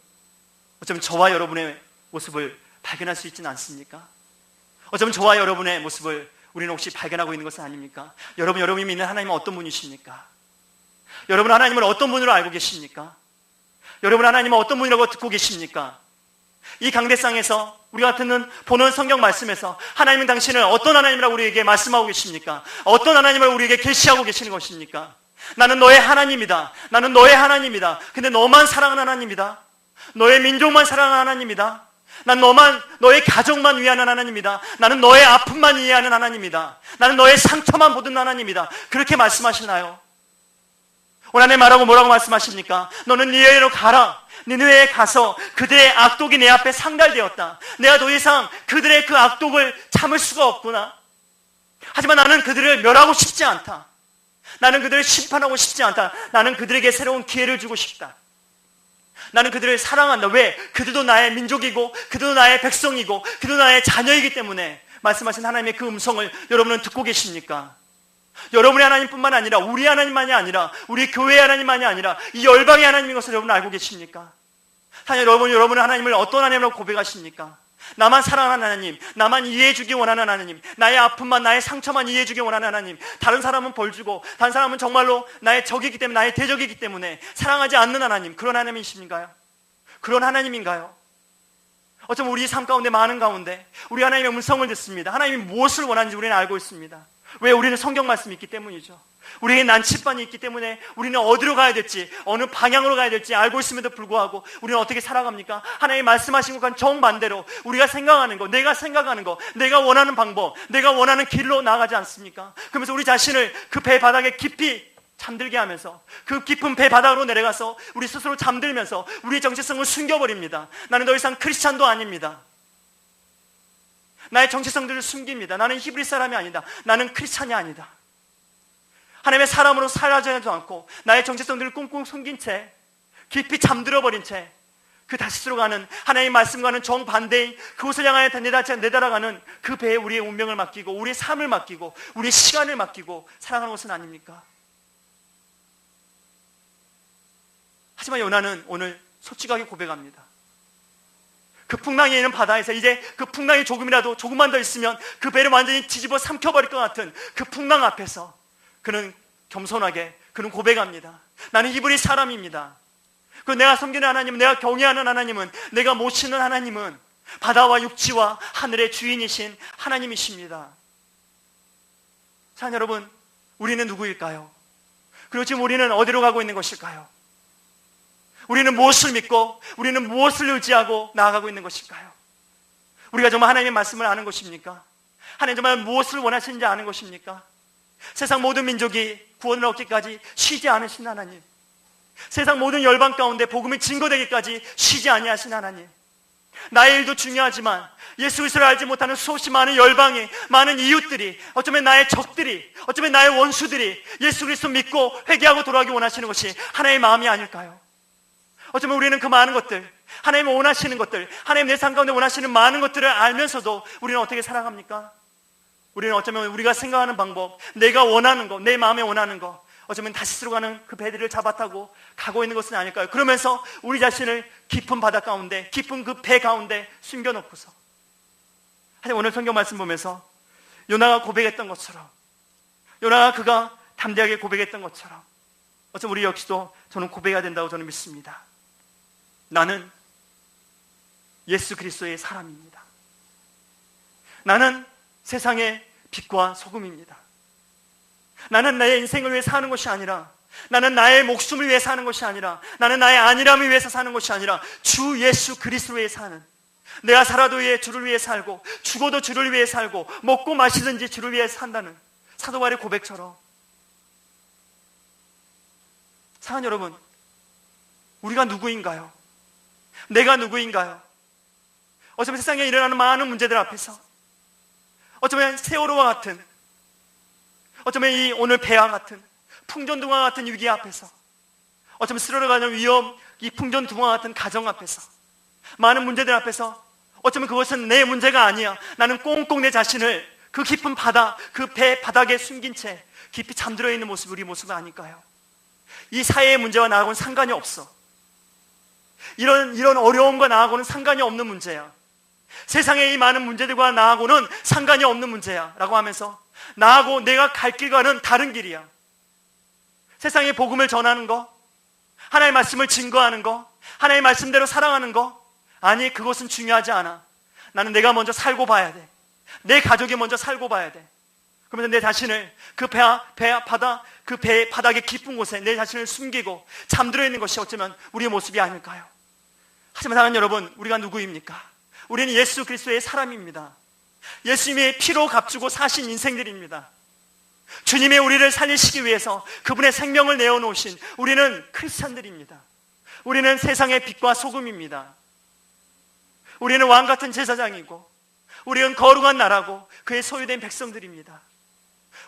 어쩌면 저와 여러분의 모습을 발견할 수 있지는 않습니까? 어쩌면 저와 여러분의 모습을 우리는 혹시 발견하고 있는 것은 아닙니까? 여러분이 믿는 하나님은 어떤 분이십니까? 여러분 하나님을 어떤 분으로 알고 계십니까? 여러분 하나님은 어떤 분이라고 듣고 계십니까? 이 강대상에서 우리가 보는 성경 말씀에서 하나님은 당신을 어떤 하나님이라고 우리에게 말씀하고 계십니까? 어떤 하나님을 우리에게 계시하고 계시는 것입니까? 나는 너의 하나님이다. 나는 너의 하나님이다. 근데 너만 사랑하는 하나님이다. 너의 민족만 사랑하는 하나님이다. 난 너의 가족만 위하는 하나님이다. 나는 너의 아픔만 이해하는 하나님이다. 나는 너의 상처만 보던 하나님이다. 그렇게 말씀하시나요? 오늘 하나님 말하고 뭐라고 말씀하십니까? 너는 니네로 가라. 니네에 가서 그들의 악독이 내 앞에 상달되었다. 내가 더 이상 그들의 그 악독을 참을 수가 없구나. 하지만 나는 그들을 멸하고 싶지 않다. 나는 그들을 심판하고 싶지 않다. 나는 그들에게 새로운 기회를 주고 싶다. 나는 그들을 사랑한다. 왜? 그들도 나의 민족이고 그들도 나의 백성이고 그들도 나의 자녀이기 때문에 말씀하신 하나님의 그 음성을 여러분은 듣고 계십니까? 여러분의 하나님뿐만 아니라 우리 하나님만이 아니라 우리 교회의 하나님만이 아니라 이 열방의 하나님인 것을 여러분 알고 계십니까? 여러분의 하나님을 어떤 하나님으로 고백하십니까? 나만 사랑하는 하나님, 나만 이해해주기 원하는 하나님, 나의 아픔만, 나의 상처만 이해해주기 원하는 하나님, 다른 사람은 벌주고 다른 사람은 정말로 나의 적이기 때문에, 나의 대적이기 때문에 사랑하지 않는 하나님, 그런 하나님이십니까요? 그런 하나님인가요? 어쩌면 우리 삶 가운데, 많은 가운데 우리 하나님의 음성을 듣습니다. 하나님이 무엇을 원하는지 우리는 알고 있습니다. 왜? 우리는 성경 말씀이 있기 때문이죠. 우리에게 난치반이 있기 때문에 우리는 어디로 가야 될지, 어느 방향으로 가야 될지 알고 있음에도 불구하고 우리는 어떻게 살아갑니까? 하나님이 말씀하신 것과는 정반대로 우리가 생각하는 거, 내가 생각하는 거, 내가 원하는 방법, 내가 원하는 길로 나아가지 않습니까? 그러면서 우리 자신을 그 배 바닥에 깊이 잠들게 하면서 그 깊은 배 바닥으로 내려가서 우리 스스로 잠들면서 우리의 정체성을 숨겨버립니다. 나는 더 이상 크리스찬도 아닙니다. 나의 정체성들을 숨깁니다. 나는 히브리 사람이 아니다. 나는 크리스찬이 아니다. 하나님의 사람으로 살아가지도 않고 나의 정체성들을 꽁꽁 숨긴 채 깊이 잠들어버린 채 그 다시스로 가는 하나님의 말씀과는 정반대인 그곳을 향하여 내달아가는 그 배에 우리의 운명을 맡기고 우리의 삶을 맡기고 우리의 시간을 맡기고 살아가는 것은 아닙니까? 하지만 요나는 오늘 솔직하게 고백합니다. 그 풍랑이 있는 바다에서 이제 그 풍랑이 조금만 더 있으면 그 배를 완전히 뒤집어 삼켜버릴 것 같은 그 풍랑 앞에서 그는 겸손하게 그는 고백합니다. 나는 히브리 사람입니다. 그 내가 섬기는 하나님, 내가 경외하는 하나님은, 내가 모시는 하나님은 바다와 육지와 하늘의 주인이신 하나님이십니다. 자, 여러분, 우리는 누구일까요? 그리고 지금 우리는 어디로 가고 있는 것일까요? 우리는 무엇을 믿고 우리는 무엇을 의지하고 나아가고 있는 것일까요? 우리가 정말 하나님의 말씀을 아는 것입니까? 하나님 정말 무엇을 원하시는지 아는 것입니까? 세상 모든 민족이 구원을 얻기까지 쉬지 않으신 하나님, 세상 모든 열방 가운데 복음이 증거되기까지 쉬지 아니하신 하나님, 나의 일도 중요하지만 예수 그리스도를 알지 못하는 수없이 많은 열방이, 많은 이웃들이, 어쩌면 나의 적들이, 어쩌면 나의 원수들이 예수 그리스도 믿고 회개하고 돌아가기 원하시는 것이 하나님의 마음이 아닐까요? 어쩌면 우리는 그 많은 것들, 하나님이 원하시는 것들, 하나님 내 삶 가운데 원하시는 많은 것들을 알면서도 우리는 어떻게 살아갑니까? 우리는 어쩌면 우리가 생각하는 방법, 내가 원하는 거, 내 마음에 원하는 거, 어쩌면 다시스로 가는 그 배들을 잡아타고 가고 있는 것은 아닐까요? 그러면서 우리 자신을 깊은 바다 가운데, 깊은 그 배 가운데 숨겨놓고서, 하여튼 오늘 성경 말씀 보면서 요나가 고백했던 것처럼, 요나가 그가 담대하게 고백했던 것처럼 어쩌면 우리 역시도 저는 고백해야 된다고 저는 믿습니다. 나는 예수 그리스도의 사람입니다. 나는 세상의 빛과 소금입니다. 나는 나의 인생을 위해 사는 것이 아니라, 나는 나의 목숨을 위해 사는 것이 아니라, 나는 나의 안일함을 위해서 사는 것이 아니라 주 예수 그리스도를 위해 사는, 내가 살아도 주를 위해 살고 죽어도 주를 위해 살고 먹고 마시든지 주를 위해 산다는 사도 바울의 고백처럼, 사랑하는 여러분, 우리가 누구인가요? 내가 누구인가요? 어쩌면 세상에 일어나는 많은 문제들 앞에서, 어쩌면 세월호와 같은, 어쩌면 이 오늘 배와 같은 풍전등화 같은 위기 앞에서, 어쩌면 쓰러져가는 위험, 이 풍전등화 같은 가정 앞에서, 많은 문제들 앞에서 어쩌면 그것은 내 문제가 아니야, 나는 꽁꽁 내 자신을 그 깊은 바다, 그 배 바닥에 숨긴 채 깊이 잠들어 있는 모습이 우리 모습은 아닐까요? 이 사회의 문제와 나하고는 상관이 없어. 이런 어려움과 나하고는 상관이 없는 문제야. 세상의 이 많은 문제들과 나하고는 상관이 없는 문제야 라고 하면서 나하고 내가 갈 길과는 다른 길이야. 세상의 복음을 전하는 거, 하나님의 말씀을 증거하는 거, 하나님의 말씀대로 살아가는 거, 아니, 그것은 중요하지 않아. 나는 내가 먼저 살고 봐야 돼. 내 가족이 먼저 살고 봐야 돼. 그러면서 내 자신을 그 배 바닥의 깊은 곳에 내 자신을 숨기고 잠들어 있는 것이 어쩌면 우리의 모습이 아닐까요? 하지만 사랑하는 여러분, 우리가 누구입니까? 우리는 예수 그리스도의 사람입니다. 예수님의 피로 값주고 사신 인생들입니다. 주님의 우리를 살리시기 위해서 그분의 생명을 내어놓으신 우리는 크리스찬들입니다. 우리는 세상의 빛과 소금입니다. 우리는 왕같은 제사장이고, 우리는 거룩한 나라고 그의 소유된 백성들입니다.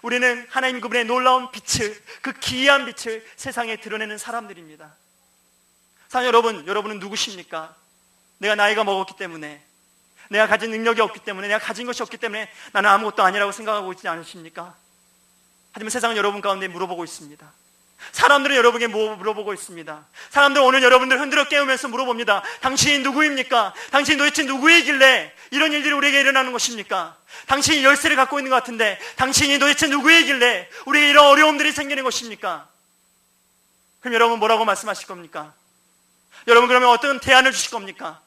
우리는 하나님 그분의 놀라운 빛을, 그 기이한 빛을 세상에 드러내는 사람들입니다. 사랑하는 여러분, 여러분은 누구십니까? 내가 나이가 먹었기 때문에, 내가 가진 능력이 없기 때문에, 내가 가진 것이 없기 때문에 나는 아무것도 아니라고 생각하고 있지 않으십니까? 하지만 세상은 여러분 가운데 물어보고 있습니다. 사람들은 여러분에게 물어보고 있습니다. 사람들은 오늘 여러분들 흔들어 깨우면서 물어봅니다. 당신이 누구입니까? 당신이 도대체 누구이길래 이런 일들이 우리에게 일어나는 것입니까? 당신이 열쇠를 갖고 있는 것 같은데 당신이 도대체 누구이길래 우리에게 이런 어려움들이 생기는 것입니까? 그럼 여러분 뭐라고 말씀하실 겁니까? 여러분 그러면 어떤 대안을 주실 겁니까?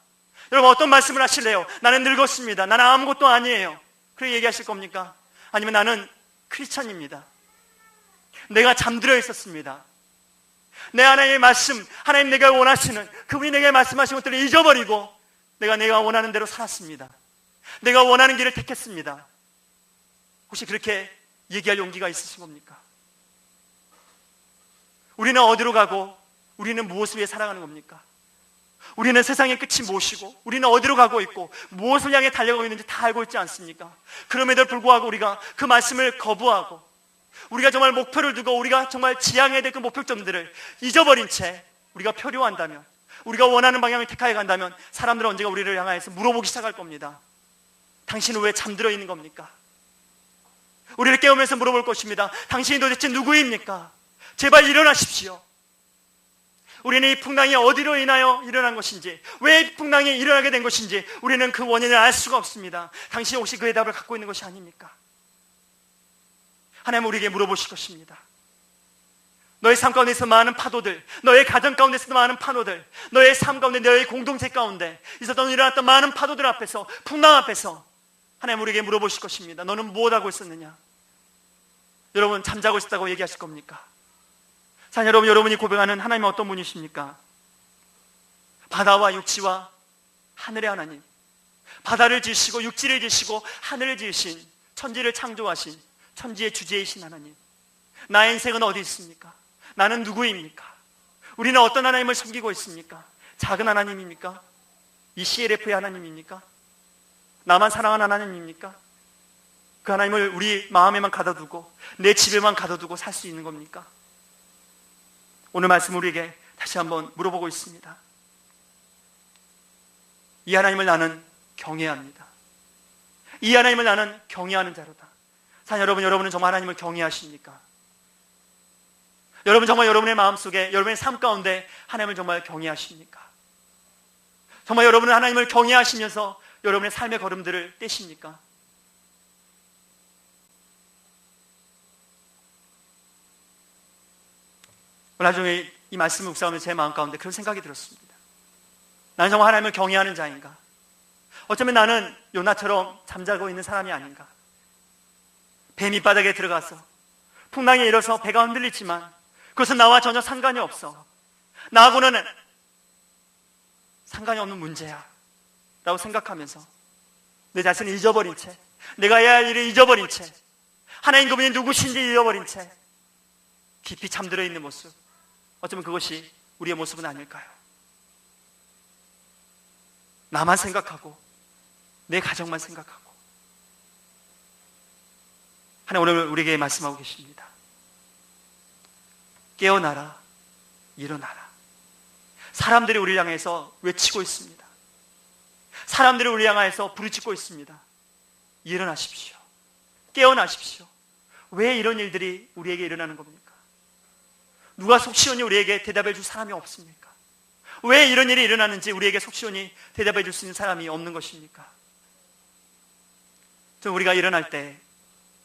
여러분 어떤 말씀을 하실래요? 나는 늙었습니다. 나는 아무것도 아니에요. 그렇게 얘기하실 겁니까? 아니면 나는 크리스찬입니다. 내가 잠들어 있었습니다. 내 하나님의 말씀, 하나님 내가 원하시는 그분이 내게 말씀하신 것들을 잊어버리고 내가 원하는 대로 살았습니다. 내가 원하는 길을 택했습니다. 혹시 그렇게 얘기할 용기가 있으신 겁니까? 우리는 어디로 가고 우리는 무엇을 위해 살아가는 겁니까? 우리는 세상의 끝이 무엇이고 우리는 어디로 가고 있고 무엇을 향해 달려가고 있는지 다 알고 있지 않습니까? 그럼에도 불구하고 우리가 그 말씀을 거부하고 우리가 정말 목표를 두고 우리가 정말 지향해야 될 그 목표점들을 잊어버린 채 우리가 표류한다면, 우리가 원하는 방향을 택하여 간다면 사람들은 언젠가 우리를 향해서 물어보기 시작할 겁니다. 당신은 왜 잠들어 있는 겁니까? 우리를 깨우면서 물어볼 것입니다. 당신이 도대체 누구입니까? 제발 일어나십시오. 우리는 이 풍랑이 어디로 인하여 일어난 것인지, 왜 이 풍랑이 일어나게 된 것인지 우리는 그 원인을 알 수가 없습니다. 당신이 혹시 그 답을 갖고 있는 것이 아닙니까? 하나님은 우리에게 물어보실 것입니다. 너의 삶 가운데서 많은 파도들, 너의 가정 가운데서도 많은 파도들, 너의 삶 가운데, 너의 공동체 가운데 있었던 일어났던 많은 파도들 앞에서, 풍랑 앞에서 하나님 우리에게 물어보실 것입니다. 너는 무엇하고 있었느냐? 여러분 잠자고 있었다고 얘기하실 겁니까? 자, 여러분이 고백하는 하나님은 어떤 분이십니까? 바다와 육지와 하늘의 하나님, 바다를 지으시고 육지를 지으시고 하늘을 지으신, 천지를 창조하신 천지의 주제이신 하나님. 나의 인생은 어디 있습니까? 나는 누구입니까? 우리는 어떤 하나님을 섬기고 있습니까? 작은 하나님입니까? 이 CLF의 하나님입니까? 나만 사랑하는 하나님입니까? 그 하나님을 우리 마음에만 가둬두고 내 집에만 가둬두고 살 수 있는 겁니까? 오늘 말씀 우리에게 다시 한번 물어보고 있습니다. 이 하나님을 나는 경외합니다. 이 하나님을 나는 경외하는 자로다. 자, 여러분은 정말 하나님을 경외하십니까? 여러분 정말 여러분의 마음속에, 여러분의 삶 가운데 하나님을 정말 경외하십니까? 정말 여러분은 하나님을 경외하시면서 여러분의 삶의 걸음들을 떼십니까? 오늘 나중에 이 말씀을 묵상하면서 제 마음 가운데 그런 생각이 들었습니다. 나는 정말 하나님을 경외하는 자인가? 어쩌면 나는 요나처럼 잠자고 있는 사람이 아닌가? 배 밑바닥에 들어가서 풍랑에 일어서 배가 흔들리지만 그것은 나와 전혀 상관이 없어. 나하고는 상관이 없는 문제야 라고 생각하면서 내 자신을 잊어버린 채, 내가 해야 할 일을 잊어버린 채, 하나님 그분이 누구신지 잊어버린 채 깊이 잠들어 있는 모습, 어쩌면 그것이 우리의 모습은 아닐까요? 나만 생각하고 내 가정만 생각하고. 하나님 오늘 우리에게 말씀하고 계십니다. 깨어나라, 일어나라. 사람들이 우리를 향해서 외치고 있습니다. 사람들이 우리를 향해서 부르짖고 있습니다. 일어나십시오. 깨어나십시오. 왜 이런 일들이 우리에게 일어나는 겁니까? 누가 속시원히 우리에게 대답해 줄 사람이 없습니까? 왜 이런 일이 일어나는지 우리에게 속시원히 대답해 줄 수 있는 사람이 없는 것입니까? 우리가 일어날 때,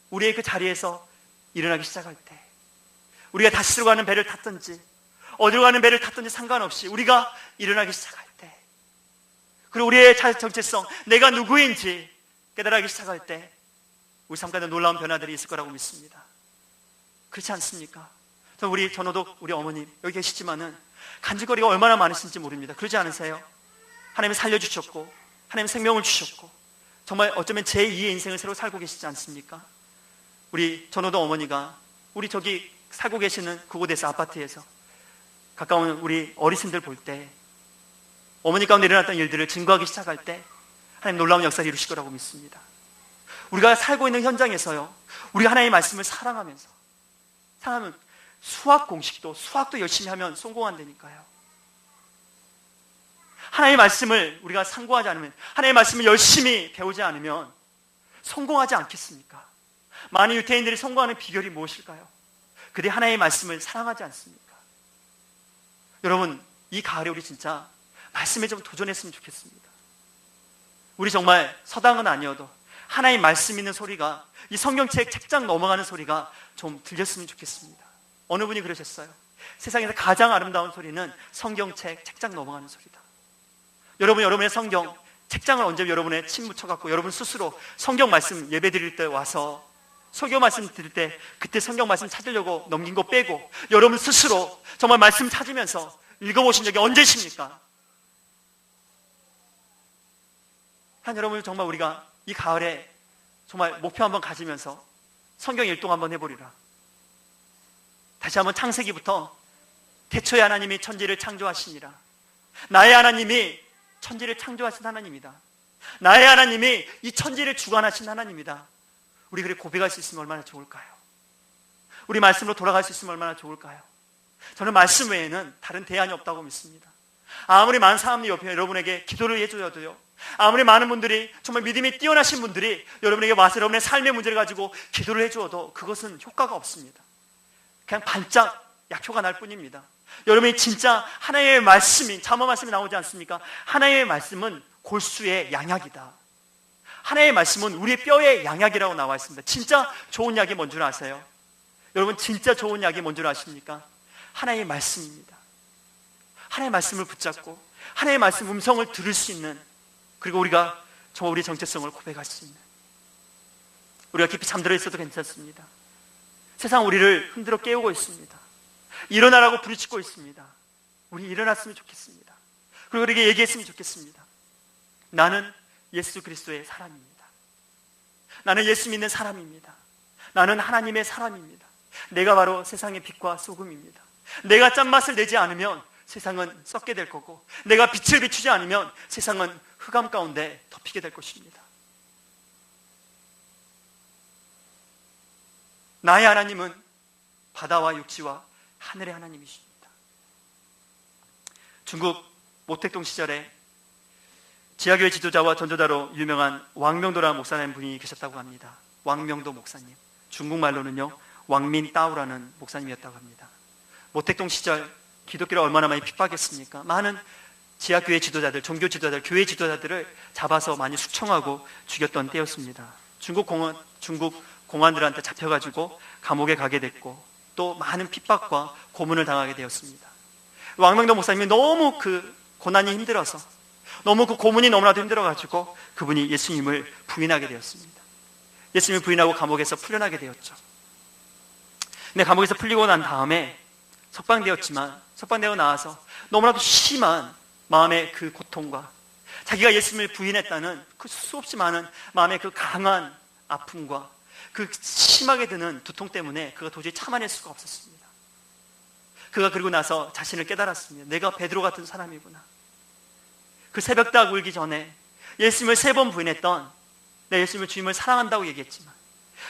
우리의 그 자리에서 일어나기 시작할 때, 우리가 다시로 가는 배를 탔든지 어디로 가는 배를 탔든지 상관없이 우리가 일어나기 시작할 때, 그리고 우리의 정체성, 내가 누구인지 깨달아가기 시작할 때 우리 삶 가운데 놀라운 변화들이 있을 거라고 믿습니다. 그렇지 않습니까? 우리 전호독 우리 어머님 여기 계시지만은 간질거리가 얼마나 많으신지 모릅니다. 그러지 않으세요? 하나님이 살려주셨고 하나님 생명을 주셨고 정말 어쩌면 제2의 인생을 새로 살고 계시지 않습니까? 우리 전호독 어머니가 우리 저기 살고 계시는 그곳에서, 아파트에서 가까운 우리 어르신들 볼 때, 어머니 가운데 일어났던 일들을 증거하기 시작할 때 하나님 놀라운 역사를 이루실 거라고 믿습니다. 우리가 살고 있는 현장에서요, 우리가 하나님의 말씀을 사랑하면서, 사람은 수학도 열심히 하면 성공한다니까요. 하나님의 말씀을 우리가 상고하지 않으면, 하나님의 말씀을 열심히 배우지 않으면 성공하지 않겠습니까? 많은 유태인들이 성공하는 비결이 무엇일까요? 그들이 하나님의 말씀을 사랑하지 않습니까? 여러분, 이 가을에 우리 진짜 말씀에 좀 도전했으면 좋겠습니다. 우리 정말 서당은 아니어도 하나님 말씀 있는 소리가, 이 성경책 책장 넘어가는 소리가 좀 들렸으면 좋겠습니다. 어느 분이 그러셨어요. 세상에서 가장 아름다운 소리는 성경책 책장 넘어가는 소리다. 여러분, 여러분의 성경 책장을 언제 여러분의 침 묻혀갖고 여러분 스스로 성경 말씀 예배 드릴 때 와서 설교 말씀 드릴 때 그때 성경 말씀 찾으려고 넘긴 거 빼고 여러분 스스로 정말 말씀 찾으면서 읽어보신 적이 언제십니까? 한 여러분, 정말 우리가 이 가을에 정말 목표 한번 가지면서 성경 일동 한번 해보리라. 다시 한번 창세기부터 태초에 하나님이 천지를 창조하시니라. 나의 하나님이 천지를 창조하신 하나님이다. 나의 하나님이 이 천지를 주관하신 하나님이다. 우리 그렇게 고백할 수 있으면 얼마나 좋을까요? 우리 말씀으로 돌아갈 수 있으면 얼마나 좋을까요? 저는 말씀 외에는 다른 대안이 없다고 믿습니다. 아무리 많은 사람들이 옆에 여러분에게 기도를 해줘도요, 아무리 많은 분들이, 정말 믿음이 뛰어나신 분들이 여러분에게 와서 여러분의 삶의 문제를 가지고 기도를 해주어도 그것은 효과가 없습니다. 그냥 반짝 약효가 날 뿐입니다. 여러분이 진짜 하나님의 말씀이, 잠언 말씀이 나오지 않습니까? 하나님의 말씀은 골수의 양약이다. 하나님의 말씀은 우리의 뼈의 양약이라고 나와 있습니다. 진짜 좋은 약이 뭔 줄 아세요? 여러분, 진짜 좋은 약이 뭔 줄 아십니까? 하나님의 말씀입니다. 하나님의 말씀을 붙잡고 하나님의 말씀 음성을 들을 수 있는, 그리고 우리가 정말 우리의 정체성을 고백할 수 있는, 우리가 깊이 잠들어 있어도 괜찮습니다. 세상 우리를 흔들어 깨우고 있습니다. 일어나라고 부르짖고 있습니다. 우리 일어났으면 좋겠습니다. 그리고 우리에게 얘기했으면 좋겠습니다. 나는 예수 그리스도의 사람입니다. 나는 예수 믿는 사람입니다. 나는 하나님의 사람입니다. 내가 바로 세상의 빛과 소금입니다. 내가 짠맛을 내지 않으면 세상은 썩게 될 거고, 내가 빛을 비추지 않으면 세상은 흑암 가운데 덮이게 될 것입니다. 나의 하나님은 바다와 육지와 하늘의 하나님이십니다. 중국 모택동 시절에 지하교회 지도자와 전도자로 유명한 왕명도라는 목사님 분이 계셨다고 합니다. 왕명도 목사님, 중국말로는요 왕민따오라는 목사님이었다고 합니다. 모택동 시절 기독교를 얼마나 많이 핍박했습니까? 많은 지하교회 지도자들, 종교 지도자들, 교회 지도자들을 잡아서 많이 숙청하고 죽였던 때였습니다. 중국 공안들한테 잡혀가지고 감옥에 가게 됐고, 또 많은 핍박과 고문을 당하게 되었습니다. 왕명도 목사님이 너무 그 고난이 힘들어서, 너무 그 고문이 너무나도 힘들어가지고 그분이 예수님을 부인하게 되었습니다. 예수님을 부인하고 감옥에서 풀려나게 되었죠. 근데 감옥에서 풀리고 난 다음에 석방되고 나와서 너무나도 심한 마음의 그 고통과 자기가 예수님을 부인했다는 그 수없이 많은 마음의 그 강한 아픔과 그 심하게 드는 두통 때문에 그가 도저히 참아낼 수가 없었습니다. 그가 그리고 나서 자신을 깨달았습니다. 내가 베드로 같은 사람이구나. 그 새벽닭 울기 전에 예수님을 3번 부인했던, 내 예수님을 주님을 사랑한다고 얘기했지만,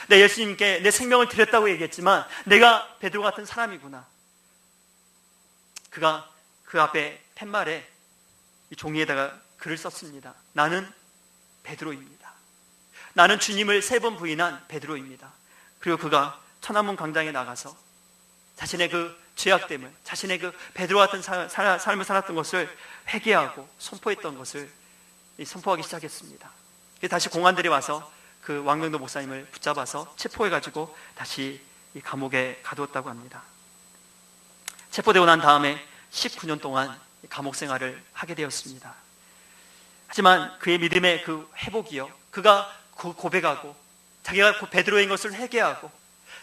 내 예수님께 내 생명을 드렸다고 얘기했지만 내가 베드로 같은 사람이구나. 그가 그 앞에 팻말에 이 종이에다가 글을 썼습니다. 나는 베드로입니다. 나는 주님을 3번 부인한 베드로입니다. 그리고 그가 천안문 광장에 나가서 자신의 그 죄악됨을, 자신의 그 베드로 같은 삶을 살았던 것을 회개하고 선포했던 것을 선포하기 시작했습니다. 다시 공안들이 와서 그 왕명도 목사님을 붙잡아서 체포해가지고 다시 이 감옥에 가두었다고 합니다. 체포되고 난 다음에 19년 동안 감옥 생활을 하게 되었습니다. 하지만 그의 믿음의 그 회복이요, 그가 고백하고 자기가 베드로인 것을 회개하고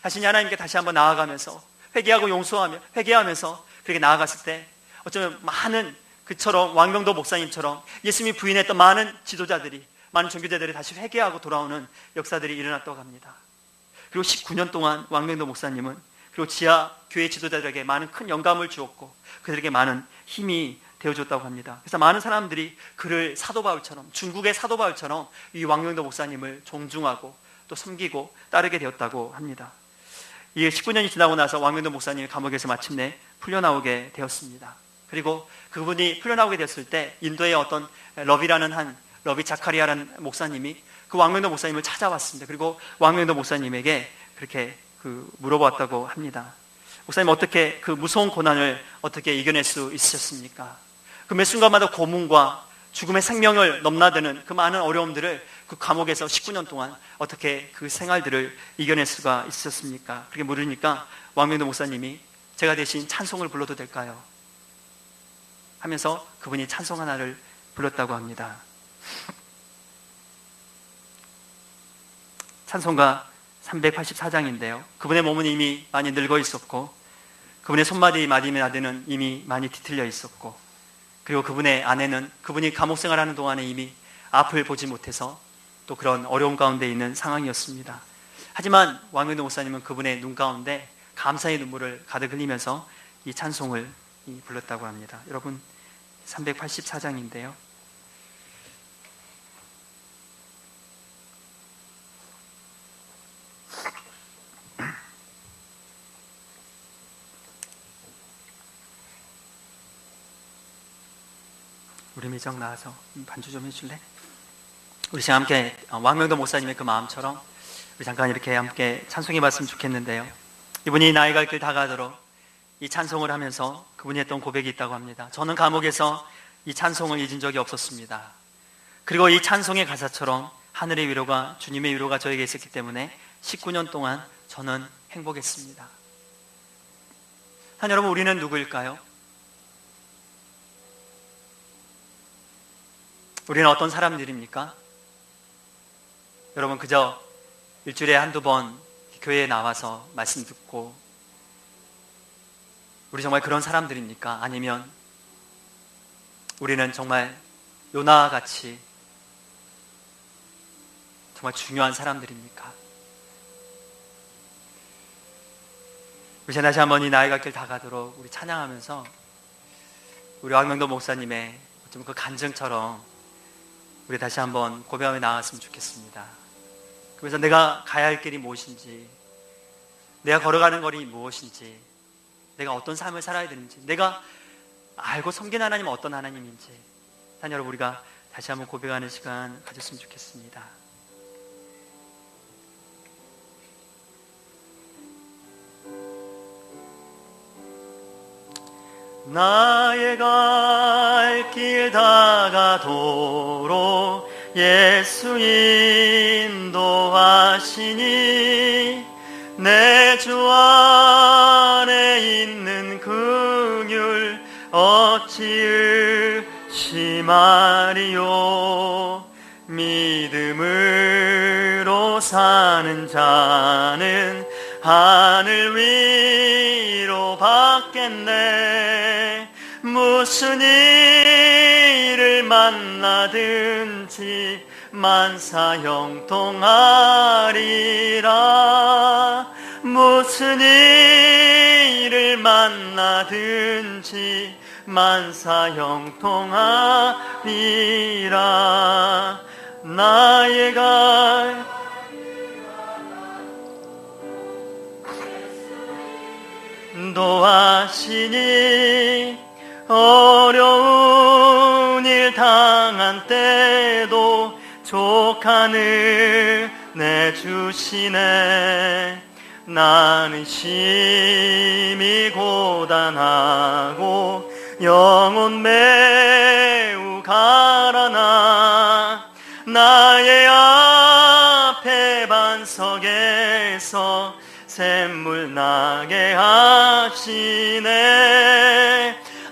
자신이 하나님께 다시 한번 나아가면서 회개하고 용서하며 회개하면서 그렇게 나아갔을 때 어쩌면 많은 그처럼 왕명도 목사님처럼 예수님이 부인했던 많은 지도자들이, 많은 종교자들이 다시 회개하고 돌아오는 역사들이 일어났다고 합니다. 그리고 19년 동안 왕명도 목사님은 그리고 지하 교회 지도자들에게 많은 큰 영감을 주었고 그들에게 많은 힘이 되어줬다고 합니다. 그래서 많은 사람들이 그를 사도 바울처럼, 중국의 사도 바울처럼 이 왕명도 목사님을 존중하고 또 섬기고 따르게 되었다고 합니다. 이 19년이 지나고 나서 왕명도 목사님이 감옥에서 마침내 풀려나오게 되었습니다. 그리고 그분이 풀려나오게 됐을 때 인도의 어떤 러비 자카리아라는 목사님이 그 왕명도 목사님을 찾아왔습니다. 그리고 왕명도 목사님에게 그렇게 물어봤다고 합니다. 목사님, 어떻게 그 무서운 고난을 어떻게 이겨낼 수 있으셨습니까? 그 매 순간마다 고문과 죽음의 생명을 넘나드는 그 많은 어려움들을 그 감옥에서 19년 동안 어떻게 그 생활들을 이겨낼 수가 있었습니까? 그렇게 물으니까 왕명도 목사님이 제가 대신 찬송을 불러도 될까요? 하면서 그분이 찬송 하나를 불렀다고 합니다. 찬송가 384장인데요. 그분의 몸은 이미 많이 늙어 있었고 그분의 손마디마디는 이미 많이 뒤틀려 있었고 그리고 그분의 아내는 그분이 감옥 생활하는 동안에 이미 앞을 보지 못해서 또 그런 어려움 가운데 있는 상황이었습니다. 하지만 왕명도 목사님은 그분의 눈 가운데 감사의 눈물을 가득 흘리면서 이 찬송을 불렀다고 합니다. 여러분, 384장인데요. 우리 미정 나와서 반주 좀 해줄래? 우리 지금 함께 왕명도 목사님의 그 마음처럼 우리 잠깐 이렇게 함께 찬송해 봤으면 좋겠는데요. 이분이 나의 갈 길 다가도록 이 찬송을 하면서 그분이 했던 고백이 있다고 합니다. 저는 감옥에서 이 찬송을 잊은 적이 없었습니다. 그리고 이 찬송의 가사처럼 하늘의 위로가, 주님의 위로가 저에게 있었기 때문에 19년 동안 저는 행복했습니다. 여러분, 우리는 누구일까요? 우리는 어떤 사람들입니까? 여러분, 그저 일주일에 한두 번 교회에 나와서 말씀 듣고 우리 정말 그런 사람들입니까? 아니면 우리는 정말 요나와 같이 정말 중요한 사람들입니까? 우리 다시 한번 이 나의 갈 길 다가도록 우리 찬양하면서 우리 왕명도 목사님의 좀 그 간증처럼 우리 다시 한번 고백하며 나왔으면 좋겠습니다. 그래서 내가 가야 할 길이 무엇인지, 내가 걸어가는 거리 무엇인지, 내가 어떤 삶을 살아야 되는지, 내가 알고 섬기는 하나님은 어떤 하나님인지, 여러분, 우리가 다시 한번 고백하는 시간 가졌으면 좋겠습니다. 나의 갈 길 다가도록 예수 인도하시니 내 주 안에 있는 긍휼 어찌 의심하리요. 믿음으로 사는 자는 하늘 위로 받겠네. 무슨 일을 만나든지 만사 형통하리라. 무슨 일을 만나든지 만사 형통하리라. 나의 갈 인도하시니 어려운 일 당한 때도 족한 은혜 주시네. 나는 심히 고단하고 영혼 매우 가라나 나의 앞에 반석에서 샘물 나게 하시네.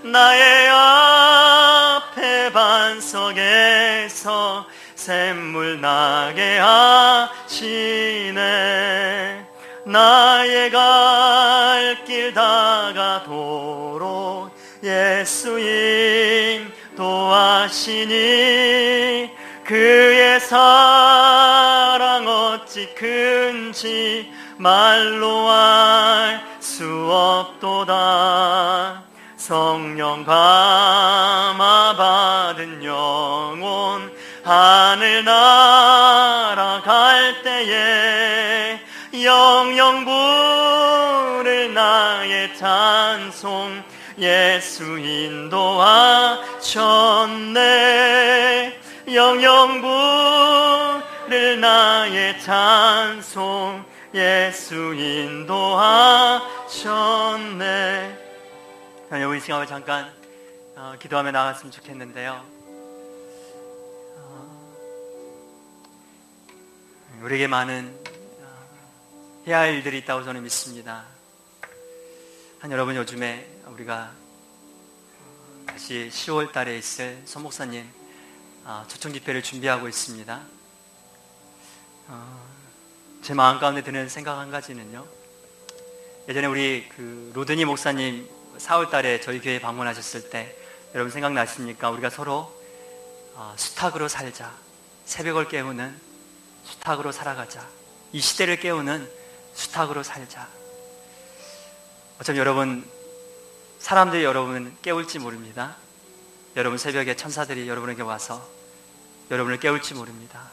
나의 앞에 반석에서 샘물 나게 하시네. 나의 갈 길 다가도록 예수 인도하시니 그의 사랑 어찌 큰지 말로 알 수 없도다. 성령 감화 받은 영혼 하늘 날아갈 때에 영영 부를 나의 찬송 예수 인도하셨네. 영영 부를 나의 찬송 예수 인도하셨네. 우리 이 시간을 잠깐 기도하며 나갔으면 좋겠는데요. 우리에게 많은 해야 할 일들이 있다고 저는 믿습니다. 여러분, 요즘에 우리가 다시 10월 달에 있을 손 목사님 초청 집회를 준비하고 있습니다. 제 마음 가운데 드는 생각 한 가지는요, 예전에 우리 로드니 목사님 4월 달에 저희 교회에 방문하셨을 때 여러분 생각나십니까? 우리가 서로 수탉으로 살자, 새벽을 깨우는 수탉으로 살아가자, 이 시대를 깨우는 수탉으로 살자. 어차피 여러분, 사람들이 여러분을 깨울지 모릅니다. 여러분 새벽에 천사들이 여러분에게 와서 여러분을 깨울지 모릅니다.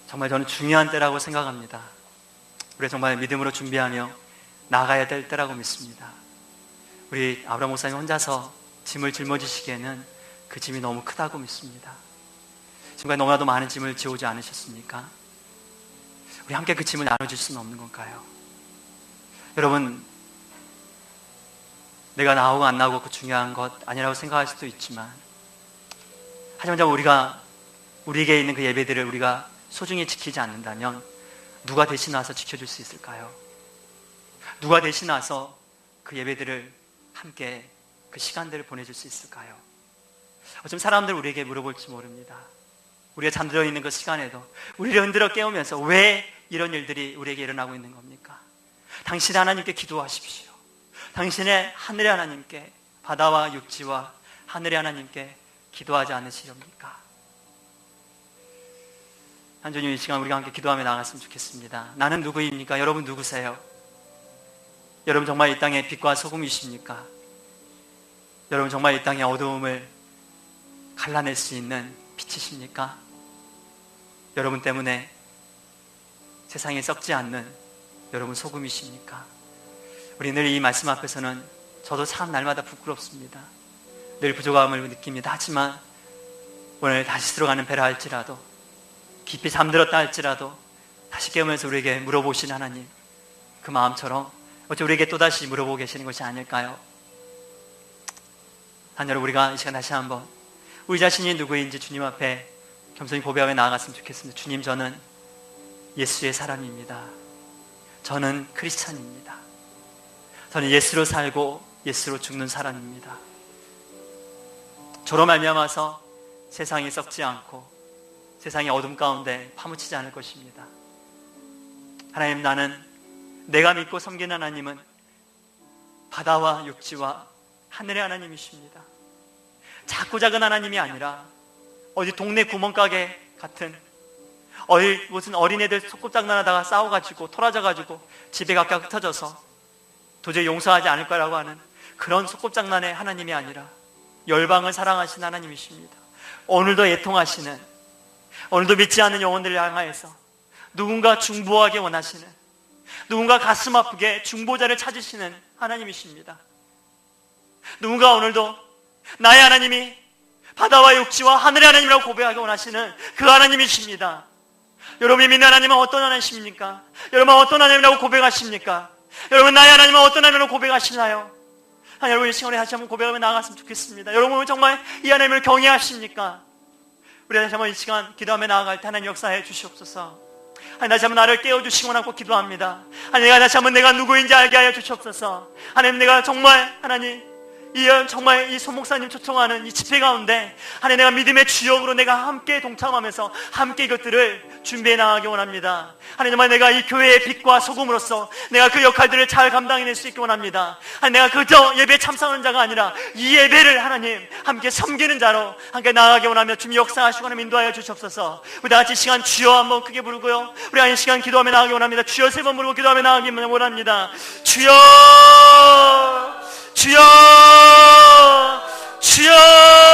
정말 저는 중요한 때라고 생각합니다. 우리가 정말 믿음으로 준비하며 나가야 될 때라고 믿습니다. 우리 아브라함 목사님 혼자서 짐을 짊어지시기에는 그 짐이 너무 크다고 믿습니다. 지금까지 너무나도 많은 짐을 지오지 않으셨습니까? 우리 함께 그 짐을 나눠줄 수는 없는 건가요? 여러분, 내가 나오고 안 나오고 그 중요한 것 아니라고 생각할 수도 있지만, 하지만 우리에게 있는 그 예배들을 우리가 소중히 지키지 않는다면 누가 대신 와서 지켜줄 수 있을까요? 누가 대신 와서 그 예배들을 함께 그 시간들을 보내줄 수 있을까요? 어쩌면 사람들 우리에게 물어볼지 모릅니다. 우리가 잠들어 있는 그 시간에도 우리를 흔들어 깨우면서 왜 이런 일들이 우리에게 일어나고 있는 겁니까? 당신 하나님께 기도하십시오. 당신의 하늘의 하나님께, 바다와 육지와 하늘의 하나님께 기도하지 않으시렵니까? 한주님, 이 시간 우리가 함께 기도하며 나갔으면 좋겠습니다. 나는 누구입니까? 여러분 누구세요? 여러분 정말 이 땅의 빛과 소금이십니까? 여러분 정말 이 땅의 어두움을 갈라낼 수 있는 빛이십니까? 여러분 때문에 세상에 썩지 않는 여러분 소금이십니까? 우리 늘 이 말씀 앞에서는 저도 참 날마다 부끄럽습니다. 늘 부족함을 느낍니다. 하지만 오늘 다시 들어가는 배라 할지라도, 깊이 잠들었다 할지라도 다시 깨우면서 우리에게 물어보신 하나님, 그 마음처럼 어째 우리에게 또다시 물어보고 계시는 것이 아닐까요? 여러분, 우리가 이 시간 다시 한번 우리 자신이 누구인지 주님 앞에 겸손히 고백하며 나아갔으면 좋겠습니다. 주님, 저는 예수의 사람입니다. 저는 크리스찬입니다. 저는 예수로 살고 예수로 죽는 사람입니다. 저로 말미암아서 세상이 썩지 않고 세상의 어둠 가운데 파묻히지 않을 것입니다. 하나님, 나는 내가 믿고 섬기는 하나님은 바다와 육지와 하늘의 하나님이십니다. 작고 작은 하나님이 아니라 어디 동네 구멍가게 같은, 무슨 어린애들 소꿉장난하다가 싸워가지고 토라져가지고 집에 각각 흩어져서 도저히 용서하지 않을 거라고 하는 그런 소꿉장난의 하나님이 아니라 열방을 사랑하시는 하나님이십니다. 오늘도 애통하시는, 오늘도 믿지 않는 영혼들을 향하여서 누군가 중보하기 원하시는, 누군가 가슴 아프게 중보자를 찾으시는 하나님이십니다. 누군가 오늘도 나의 하나님이 바다와 육지와 하늘의 하나님이라고 고백하기 원하시는 그 하나님이십니다. 여러분이 믿는 하나님은 어떤 하나님이십니까? 여러분은 어떤 하나님이라고 고백하십니까? 여러분 나의 하나님은 어떤 하나님이라고 고백하시나요? 여러분 이 시간에 다시 한번 고백하며 나아갔으면 좋겠습니다. 여러분은 정말 이 하나님을 경외하십니까? 우리 다시 한번 이 시간 기도하며 나아갈 때 하나님 역사해 주시옵소서. 다시 한번 나를 깨워주시기 원하고 기도합니다. 내가 다시 한번 내가 누구인지 알게 하여 주시옵소서. 하나님 내가 정말 하나님 정말 이 손목사님 초청하는 이 집회 가운데 하나님 내가 믿음의 주역으로 내가 함께 동참하면서 함께 이것들을 준비해 나가기 원합니다. 하나님 정말 내가 이 교회의 빛과 소금으로서 내가 그 역할들을 잘 감당해낼 수 있기 원합니다. 하나님 내가 그저 예배에 참석하는 자가 아니라 이 예배를 하나님 함께 섬기는 자로 함께 나아가기 원하며 주님 역사하시고 하나님 인도하여 주시옵소서. 우리 다 같이 시간 주여 한번 크게 부르고요, 우리 한 시간 기도하며 나아가기 원합니다. 주여 세 번 부르고 기도하며 나아가기 원합니다. 주여 주여 주여